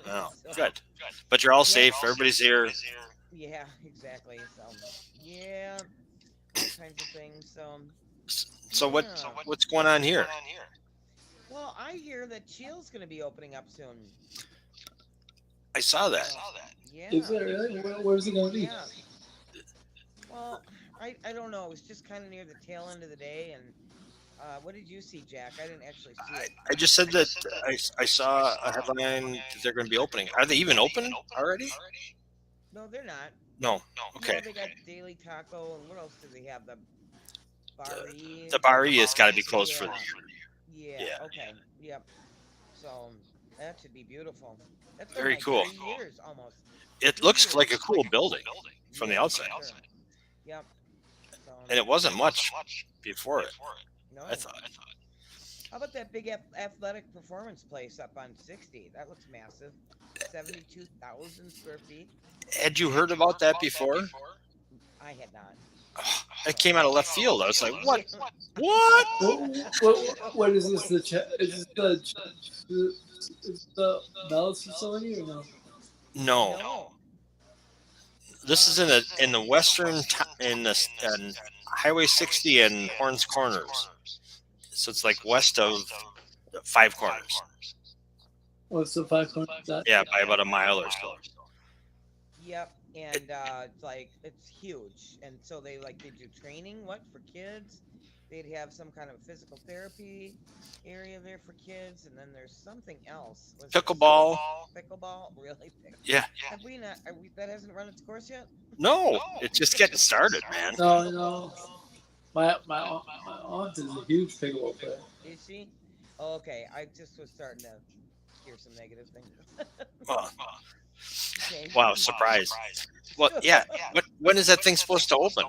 Oh, good. But you're all safe. Everybody's here. Yeah, exactly. So, yeah, all kinds of things. So what's going on here? Well, I hear that Chill's going to be opening up soon. I saw that. Yeah. Is it really? Where's it going to be? Yeah. Well, I don't know. It was just kind of near the tail end of the day, and what did you see, Jack? I didn't actually see it. I just said that I saw a headline that they're going to be opening. Are they even open already? No, they're not. No. Okay. No, they got Daily Taco, and what else do they have? The Bar-E. The Bar-E has got to be closed for the year. Yeah. Okay. Yep. So that should be beautiful. That's been Very like cool. 3 years almost. It looks like a cool building from the Yeah, outside. sure. Yep. So, And it wasn't much before it, no. I thought. How about that big athletic performance place up on 60? That looks massive. 72,000 square feet. Had you heard about that before? I had not. It came out of left field. I was like, what? What is this? Is this the Mel's facility or no? No. This is in the western in Highway 60 and Horns Corners. So it's like west of Five Corners. What's the 5 corners? Yeah, by about a mile or so. Yep, and it's like it's huge, and so they do training. What for kids? They'd have some kind of physical therapy area there for kids, and then there's something else. Was it Pickleball. Pickleball, really? Yeah. Have we not? That hasn't run its course yet? No, it's just getting started, man. No. My aunt is a huge pickleball player. Is she? Oh, okay, I just was starting to hear some negative things. Okay. Wow, surprise. Well, yeah. When is that thing supposed to open?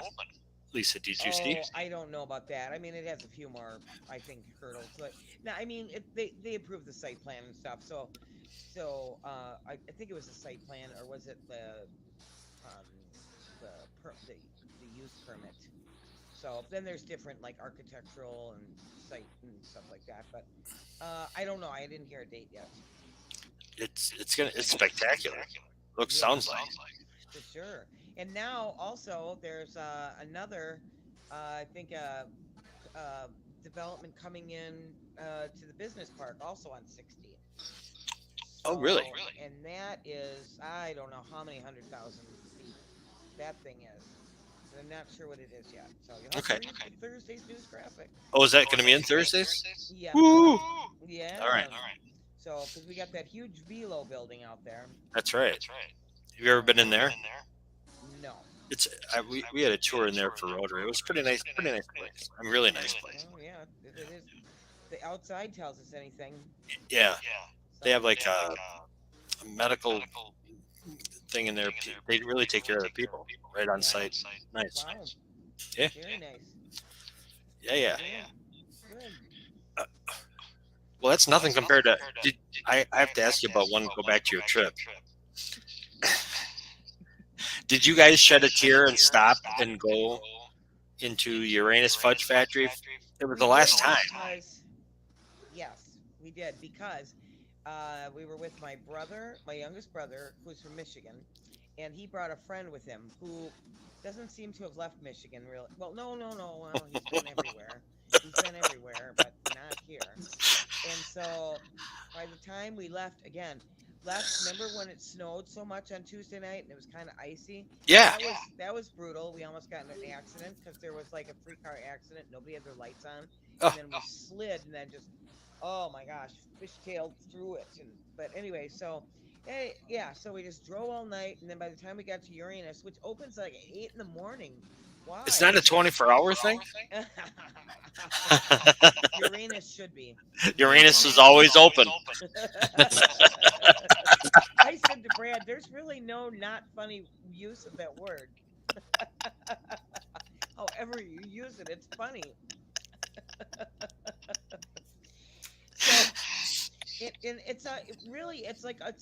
Lisa, did you see? I don't know about that. I mean, it has a few more, I think, hurdles. But no, I mean, they approved the site plan and stuff. So I think it was a site plan, or was it the use permit? So then there's different like architectural and site and stuff like that. But I don't know. I didn't hear a date yet. It's spectacular. Sounds like. For sure. And now also there's another, I think, development coming in to the business park, also on 60. Oh, really? And that is, I don't know how many 100,000 feet that thing is. I'm not sure what it is yet. So you'll have to read Thursday's news graphic. Oh, is that going to be in Thursdays? Yeah. Woo! Yeah. All right. So, because we got that huge Velo building out there. That's right. Have you ever been in there? No. We had a tour in there for Rotary. It was pretty nice place. Really nice place. Oh, yeah, it is. The outside tells us anything. Yeah. They have like a medical thing in there. They really take care of the people right on site. Nice. Wow. Yeah. Very nice. Yeah. Good. Well, that's nothing compared to. I have to ask you about one. Go back to your trip. Did you guys shed a tear and stop and go into Uranus Fudge Factory? It was the last time. Yes, we did, because we were with my brother, my youngest brother, who's from Michigan, and he brought a friend with him who doesn't seem to have left Michigan really. Well, no. Well, he's been everywhere. He's been everywhere, but not here. And so by the time we left, remember when it snowed so much on Tuesday night and it was kind of icy? Yeah. That was brutal. We almost got in an accident because there was like a 3-car accident. Nobody had their lights on. And then we slid and then just, oh my gosh, fishtailed through it. But anyway, so we just drove all night. And then by the time we got to Uranus, which opens like at 8 in the morning. Why? It's not a 24-hour thing? Uranus should be. Uranus is always open. I said to Brad, there's really no not funny use of that word. However you use it, it's funny. So,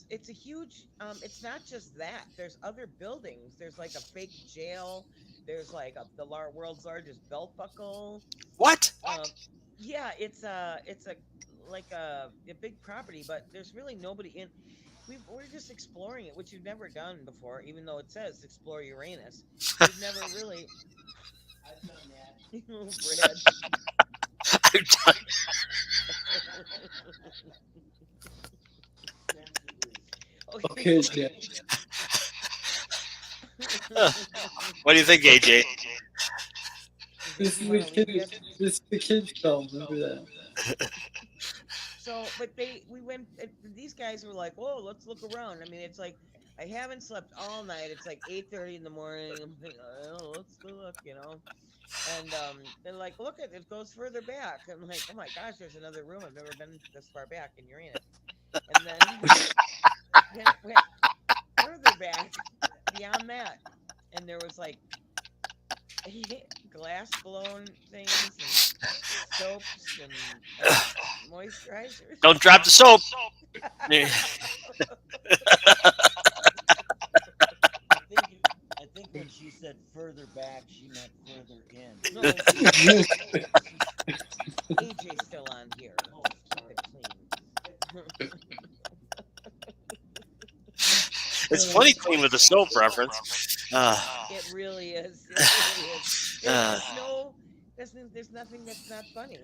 it's a huge. It's not just that. There's other buildings. There's like a fake jail. There's like the world's largest belt buckle. What? Yeah, it's a big property, but there's really nobody in. We're just exploring it, which you've never done before, even though it says explore Uranus. We've never really. I've done that. Brad. I've done. Okay, good, yeah. What do you think, AJ? This is the kids show. Remember that? So, but we went. These guys were like, "Whoa, let's look around." I mean, it's like I haven't slept all night. It's like 8:30 in the morning. I'm thinking, oh, let's go look, And they're like, "Look, it goes further back." I'm like, "Oh my gosh, there's another room. I've never been this far back in Uranus." And then it went further back beyond that, and there was like glass blown things and soaps and moisturizers. Don't drop the soap. I think when she said further back, she meant further in. No, AJ's still on here. Keep it clean. It's funny clean with the soap reference. It really is. It really is. There's nothing that's not funny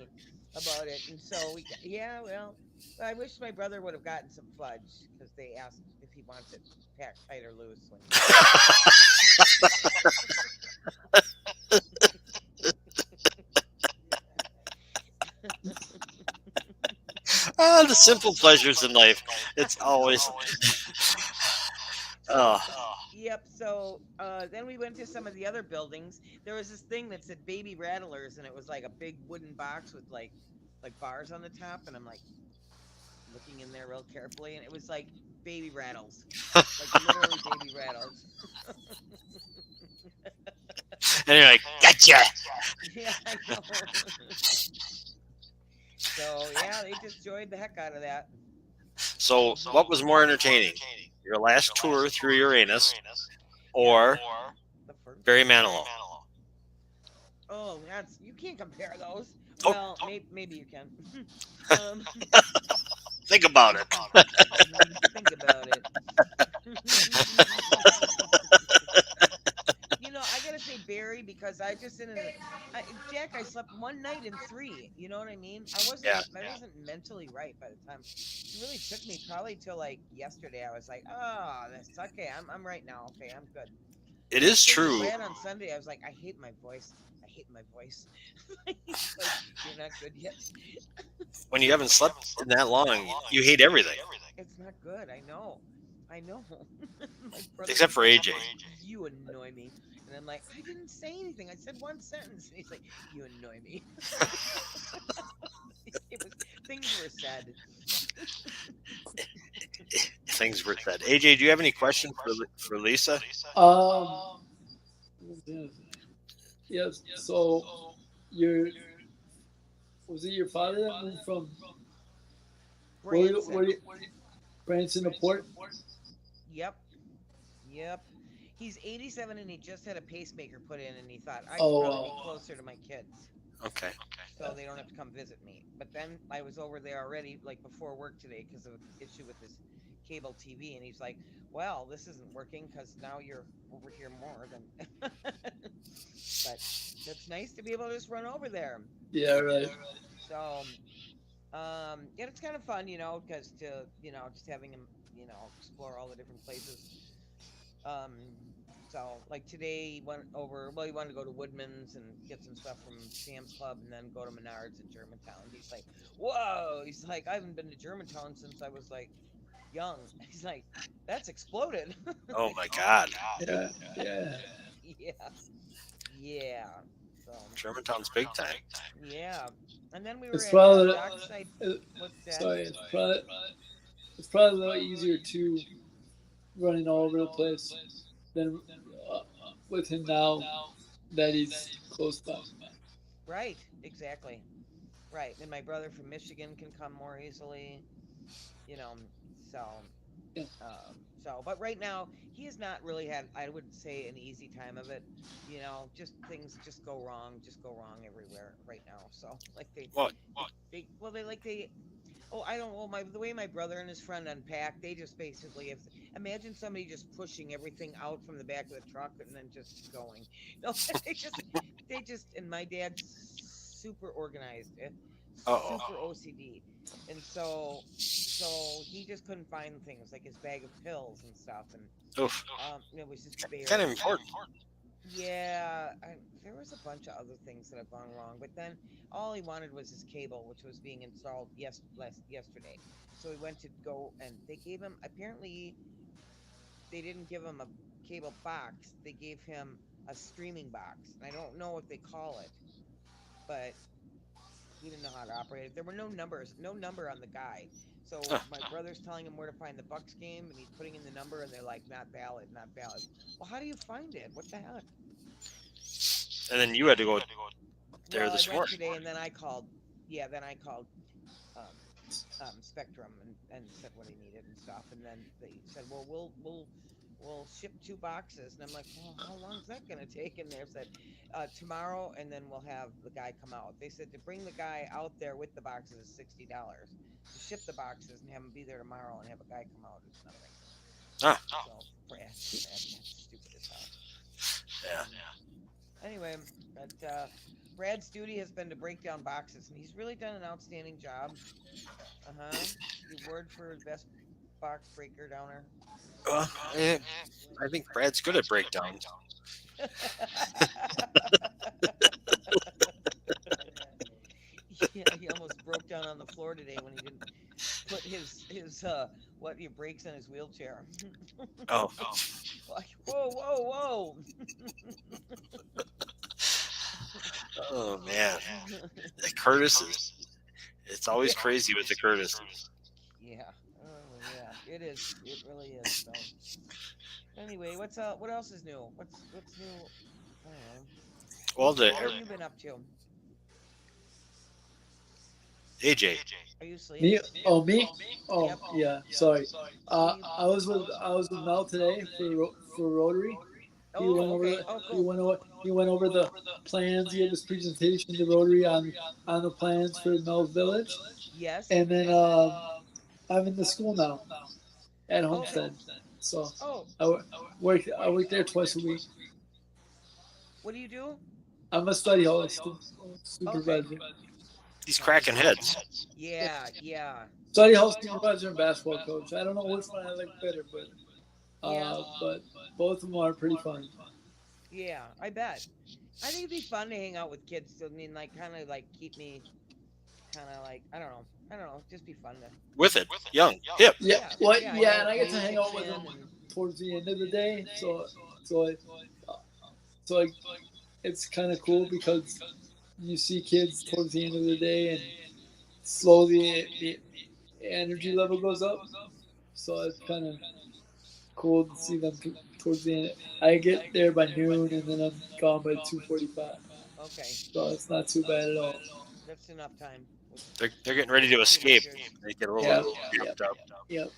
about it. And so well, I wish my brother would have gotten some fudge because they asked if he wants it packed tight or loose. The simple pleasures in life. It's always. Yep. So then we went to some of the other buildings. There was this thing that said Baby Rattlers, and it was like a big wooden box with like bars on the top. And I'm like looking in there real carefully, and it was like baby rattles, like literally baby rattles. And you're like, gotcha. Yeah, I know. So yeah, they just enjoyed the heck out of that. So, what was more entertaining? Your last tour through Uranus or Barry Manilow? Oh, you can't compare those. Oh. Well, maybe you can. Think about it. Think about it. I gotta say Barry because I just Jack. I slept one night in 3. You know what I mean? I wasn't mentally right by the time. It really took me probably till like yesterday. I was like, oh, that's okay. I'm right now. Okay, I'm good. It is true. Glad on Sunday, I was like, I hate my voice. Like, you're not good yet. When you haven't slept in that long, you hate everything. It's not good. I know. Except for AJ. You annoy me. And I'm like, I didn't say anything. I said one sentence. And he's like, you annoy me. Things were said. Things were said. AJ, do you have any questions for Lisa? Yes. So, was it your father that moved from Branson to Port? Yep. He's 87 and he just had a pacemaker put in, and he thought I should probably be closer to my kids. Okay. So they don't have to come visit me. But then I was over there already, like before work today, because of an issue with his cable TV, and he's like, "Well, this isn't working because now you're over here more than." But it's nice to be able to just run over there. Yeah, right. So, it's kind of fun, because just having him, explore all the different places. So like today he went over. Well, he wanted to go to Woodman's and get some stuff from Sam's Club, and then go to Menards in Germantown. He's like, "Whoa!" He's like, "I haven't been to Germantown since I was like young." He's like, "That's exploded." Oh my God. Yeah. So Germantown's big time. Yeah, and then we were It's at probably Dockside. What's that? Sorry, it's probably a little easier to running all over the place than with him now that he's close by. Right, exactly. Right, and my brother from Michigan can come more easily, but right now he has not really had, I wouldn't say, an easy time of it. Just things just go wrong everywhere right now. So like the way my brother and his friend unpack, they just basically, imagine somebody just pushing everything out from the back of the truck and then just going. No, they just, and my dad's super organized, super OCD, and so so he just couldn't find things like his bag of pills and stuff, and Oof. it was just bare. Kind of important. Yeah, there was a bunch of other things that have gone wrong, but then all he wanted was his cable, which was being installed yesterday. So he went to go, and they gave him, apparently they didn't give him a cable box, they gave him a streaming box, and I don't know what they call it, but he didn't know how to operate it. There were no number on the guide. So my brother's telling him where to find the Bucks game, and he's putting in the number, and they're like, not valid, not valid. Well, how do you find it? What the heck? And then you had to go there Well, this I went morning. today, and then I called. Yeah, then I called Spectrum and said what he needed and stuff, and then they said, well, we'll ship 2 boxes, and I'm like, well, how long is that gonna take? And they said tomorrow, and then we'll have the guy come out. They said to bring the guy out there with the boxes is $60. To ship the boxes and have him be there tomorrow and have a guy come out is nothing. So Brad, that's stupid as hell. Yeah. Anyway, but Brad's duty has been to break down boxes, and he's really done an outstanding job. The award for best box breaker downer. Well, I think Brad's good at breakdowns. Yeah, he almost broke down on the floor today when he didn't put his brakes on his wheelchair. Oh. Like, whoa. Oh man, the Curtis it's always crazy with the Curtis. Yeah. Oh yeah, it is. It really is. So. Anyway, what else is new? What's new? I don't know. Well, What have you been up to? AJ. Are you sleeping? Me? Oh, me? Oh, Yep. yeah. Sorry. I was with Mel today for Rotary. He went over he went over the plans. He gave his presentation to Rotary on the plans for Mel's Village. Yes. And then I'm in the school now at Homestead. So I work there twice a week. What do you do? I'm a study hall supervisor. Okay. He's cracking heads. Yeah. Study hall supervisor and basketball coach. I don't know which one I like better, but both of them are pretty fun. Yeah, I bet. I think it'd be fun to hang out with kids. I mean, like, kind of like keep me, kind of like I don't know, just be fun to. With it, young, hip. Yeah, and I get to hang out with them towards the end of the day. So it's kind of cool because you see kids towards the end of the day, and slowly the energy level goes up. So it's kind of cool to see them towards the end. I get there by noon, and then I'm gone by 2:45. Okay. So it's not too bad at all. That's enough time. They're getting ready to escape. They get a little amped up. Yep.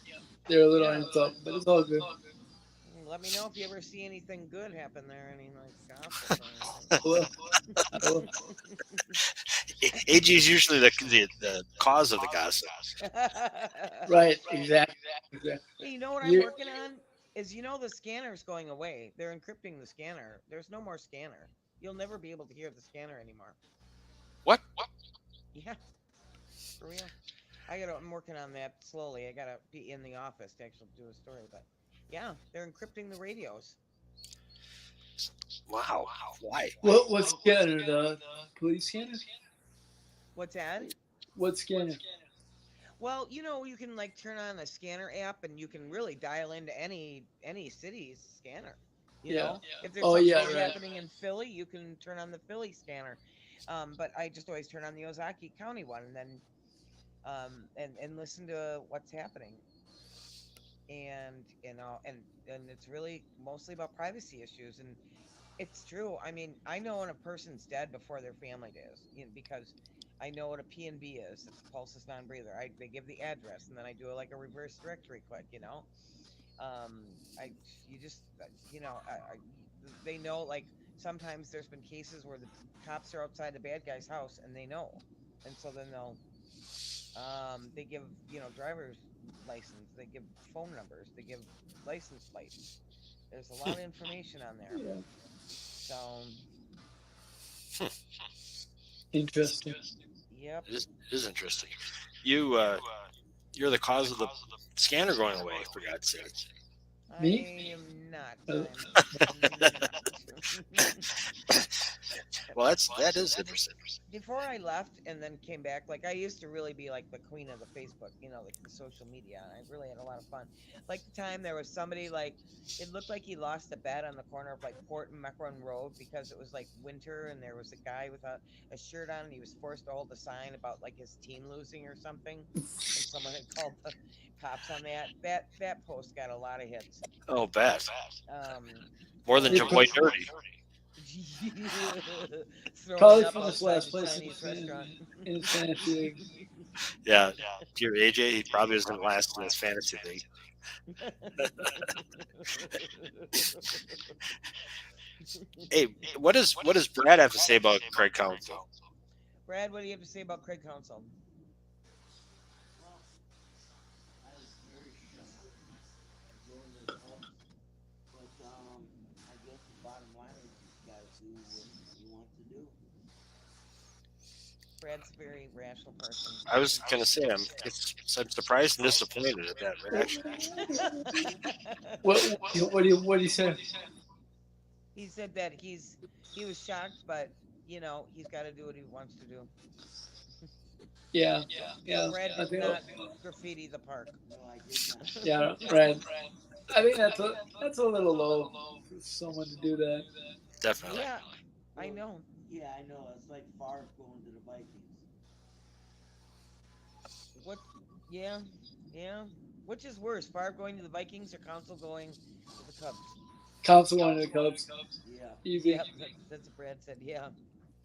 They're a little amped up, but it's all good. Let me know if you ever see anything good happen there. Any like gossip or anything. AG's usually the cause of the gossip. Right, exactly. Hey, you know what I'm working on? Is the scanner's going away. They're encrypting the scanner. There's no more scanner. You'll never be able to hear the scanner anymore. What? Yeah. For real. I'm working on that slowly. I gotta be in the office to actually do a story, but yeah, they're encrypting the radios. Wow. Why? What scanner? The police scanner? What's that? What scanner? Well, you can like turn on a scanner app, and you can really dial into any city's scanner. You know, if there's something happening in Philly, you can turn on the Philly scanner. But I just always turn on the Ozaki County one, and then and listen to what's happening. And it's really mostly about privacy issues, and it's true. I mean, I know when a person's dead before their family does, because I know what a P&B is. It's a pulseless non-breather. They give the address, and then I do a reverse directory quick. They know. Like sometimes there's been cases where the cops are outside the bad guy's house, and they know, and so then they give driver's license, they give phone numbers, they give license plates. There's a lot of information on there. Yeah. So interesting. Yep. It is interesting. You You're the cause of the scanner going away, for God's sake. Me? I am not. Uh, I'm not. Well, that is interesting. Before I left and then came back, like I used to really be like the queen of the Facebook, like the social media. I really had a lot of fun. Like the time there was somebody like it looked like he lost a bet on the corner of like Port and Mequon Road because it was like winter and there was a guy with a shirt on and he was forced to hold a sign about like his team losing or something. And someone had called the cops on that. That post got a lot of hits. Oh, bad. More than Yeah, Jim White Dirty. Probably finished last place in his fantasy league. Yeah, dear AJ, he probably isn't last in his fantasy league. Hey, what does Brad have to say about Craig Counsell? Brad, what do you have to say about Craig Counsell? I was very shocked going to the Cubs, but I guess the bottom line is he's got to do what he wants to do. Brad's a very rational person. I was gonna say I'm surprised and disappointed at that reaction. What do you say? He said that he was shocked, but he's got to do what he wants to do. Yeah. Brad I did think, not graffiti the park. No, I did not. yeah, Brad. I think that's a little low for someone to do that. Definitely. Yeah, I know. Yeah, I know. It's like Favre going to the Vikings. What? Yeah. Which is worse, Favre going to the Vikings or Counsell going to the Cubs? Counsell going to the Cubs. Yeah. Easy. Yeah, that's what Brad said. Yeah.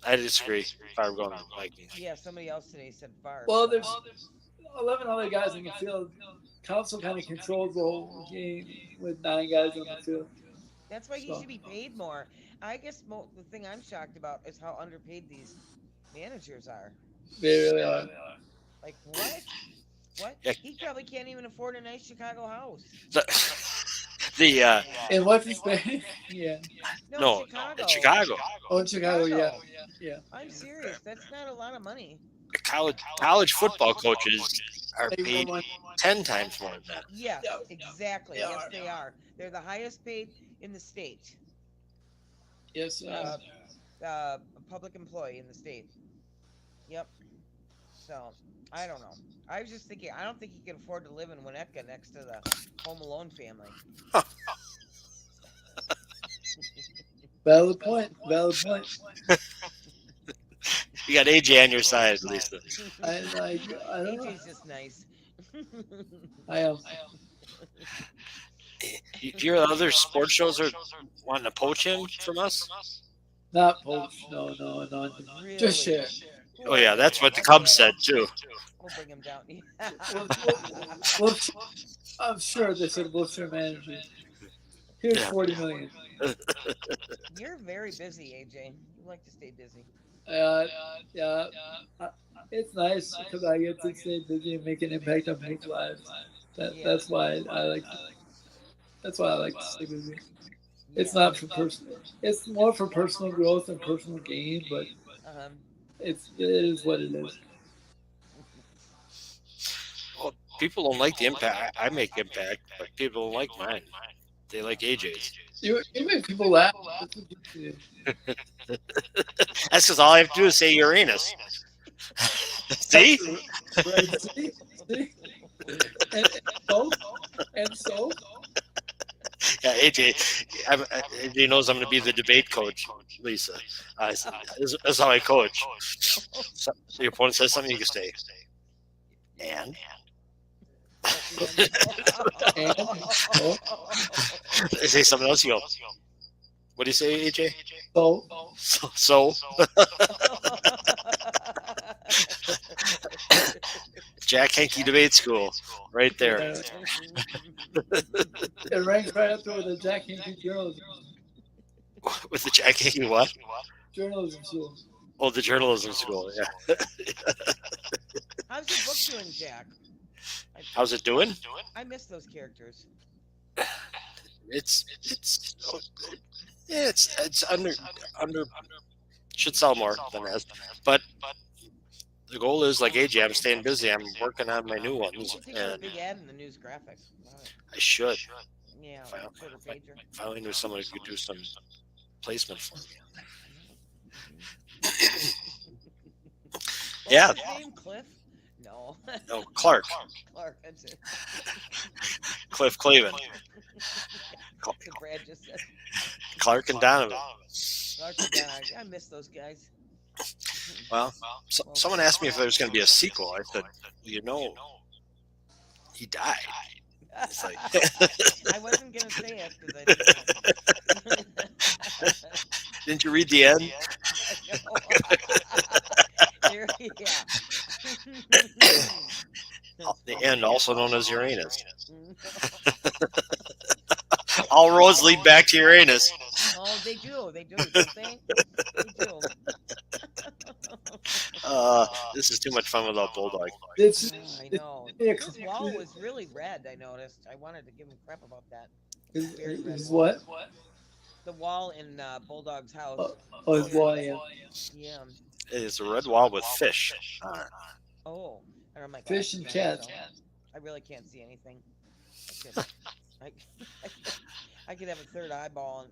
I disagree. Favre going to the Vikings. Yeah, somebody else today said Favre. Well, there's 11 other guys in the field. Counsell kind of controls the whole game with 9 guys on the field. That's why he should be paid more. I guess the thing I'm shocked about is how underpaid these managers are. They really are. Like, what? What? Yeah. He probably can't even afford a nice Chicago house. And what's his name? Yeah. No, Chicago. in Chicago. Oh, in Chicago, yeah. I'm serious. That's not a lot of money. College football coaches are paid 10 times more than that. Yes, exactly. Yes, they are. They're the highest paid in the state. Yes. A public employee in the state. Yep. So, I don't know. I was just thinking, I don't think he can afford to live in Winnetka next to the Home Alone family. Valid point. You got AJ on your side, Lisa. I don't know. AJ's just nice. I am. Your other sports shows are wanting to poach him from us? Not poach. No. Really? Just share. Oh, yeah, that's what the Cubs said, too. We'll bring him down. I'm sure they said we'll share managers. Here's $40 million. You're very busy, AJ. You like to stay busy. Yeah. It's nice because I get to stay busy and make an impact on people's lives. That's why I like. That's why I like to stay busy. It's not for personal. It's more for personal growth and personal gain, but it is what it is. Well, people don't like the impact. I make impact, but people don't like mine. They like AJ's. You make people laugh. That's because all I have to do is say Uranus. See? Right, see? And so? Yeah, AJ knows I'm going to be the debate coach, Lisa. That's how I coach. So your opponent says something, you can say, and? They say something else, you go, what do you say, AJ? So? Jack Henke Debate School, right there. It ranks right up there with the Jack Henke journalism. With the Jack Henke what? Journalism school. Oh, the journalism school, yeah. How's your book doing, Jack? How's it doing? I miss those characters. It's under should sell more than that, but The goal is like AJ. I'm staying busy. I'm working on my new ones, I think and a big ad in the news graphic. I should. Yeah, If I, Twitter pager. if I only knew someone who could do some placement for me. Yeah. What's his name? Cliff? No. No, Clark. Clark, that's it. Cliff Clavin. That's what Brad just said. Clark and Donovan. Clark and Donovan. I miss those guys. Well, someone asked me if there was going to be a sequel. I said, well, he died. It's like I wasn't going to say it because I didn't know. Didn't you read the end? Yeah. The end, also known as Uranus. All roads lead back to Uranus. Oh, they do. They do. Don't they? They do. This is too much fun without Bulldog. I know. His wall was really red, I noticed. I wanted to give him crap about that. Is what? The wall in Bulldog's house. His wall, yeah. Yeah. It's a red wall with fish on it. Oh. And I'm like, Fish and cats. I really can't see anything. I could have a third eyeball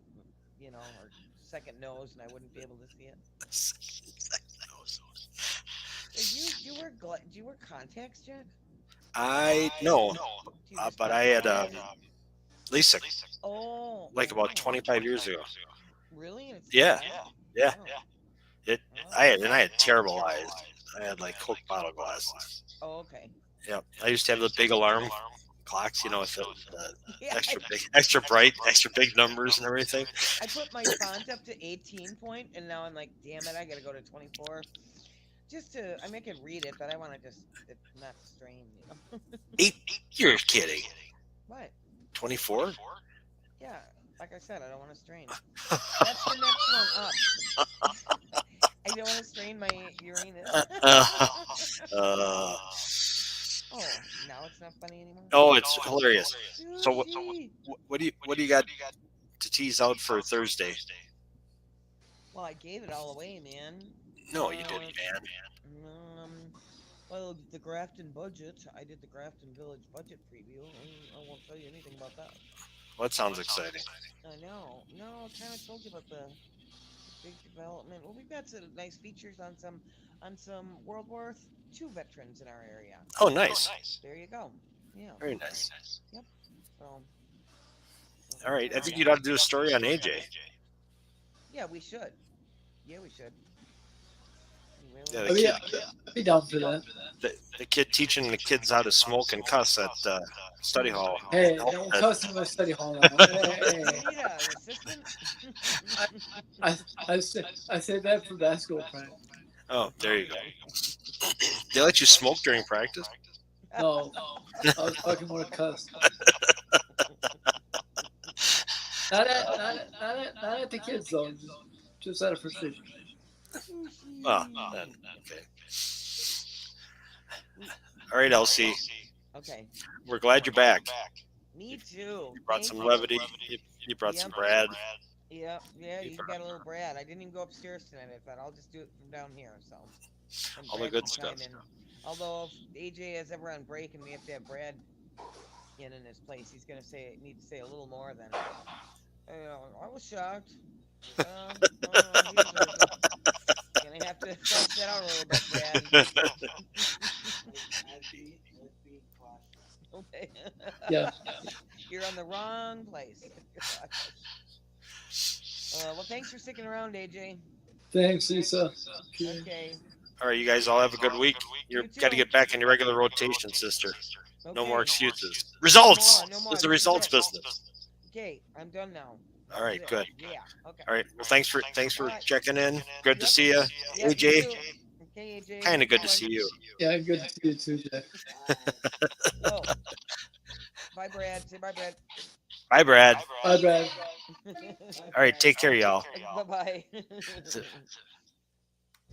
and, or second nose, and I wouldn't be able to see it. Do you wear contacts, Jack? No, but I had LASIK. Oh. Like about 25 years ago. Really? Yeah. Oh. I had terrible eyes. I had like Coke bottle glasses. Oh, okay. Yep. I used to have the big alarm clocks, with the extra bright, extra big numbers and everything. I put my font up to 18 point, and now I'm like, damn it, I gotta go to 24. I can read it, but I want to just not strain, You're kidding. What? 24? Yeah, like I said, I don't want to strain. That's the next one up. I don't want to strain my Uranus. Oh, now it's not funny anymore. Oh, it's hilarious. So what do you got to tease out for Thursday? Well, I gave it all away, man. No, you didn't, man. Well, the Grafton budget. I did the Grafton Village budget preview. I won't tell you anything about that. Well, that sounds exciting. I know. No, I kind of told you about the big development. Well, we've got some nice features on some World War II veterans in our area. Oh, nice. There you go. Yeah. Very nice. Yep. So. All right. I think you'd ought to do a story on AJ. Yeah, we should. Yeah, we should. Yeah, I'd be down for that. The kid teaching the kids how to smoke and cuss at study hall. Hey, don't cuss in my study hall now. Hey. I said that for basketball practice. Oh, there you go. They let you smoke during practice? No, I was fucking more cuss. Not at the kids though, just out of frustration. Oh, then, okay. All right, Elsie. Okay. We're glad you're back. Me too. You brought some levity. You brought some Brad. Yeah, you got a little Brad. I didn't even go upstairs tonight. I thought I'll just do it from down here. So. All the good stuff. Although if AJ is ever on break and we have to have Brad in his place, he's gonna need to say a little more than. I was shocked. Gonna have to flesh that out a little bit, Brad. Okay. Yeah. You're on the wrong place. Well, thanks for sticking around, AJ. Thanks, Lisa. Okay. All right, you guys all have a good week. You've got to get back in your regular rotation, sister. Okay. No more excuses. Results! No more. It's the results business. Okay, I'm done now. All right, good. Yeah. Okay. All right. Well, thanks for checking in. Good to Yep. see you, Yep, AJ. you too. Okay, AJ. Kind of good to see you. Yeah, good to see you too, Jack. Oh. Bye, Brad. Say bye, Brad. Bye, Brad. Bye, Brad. All right, take care, y'all. Bye-bye.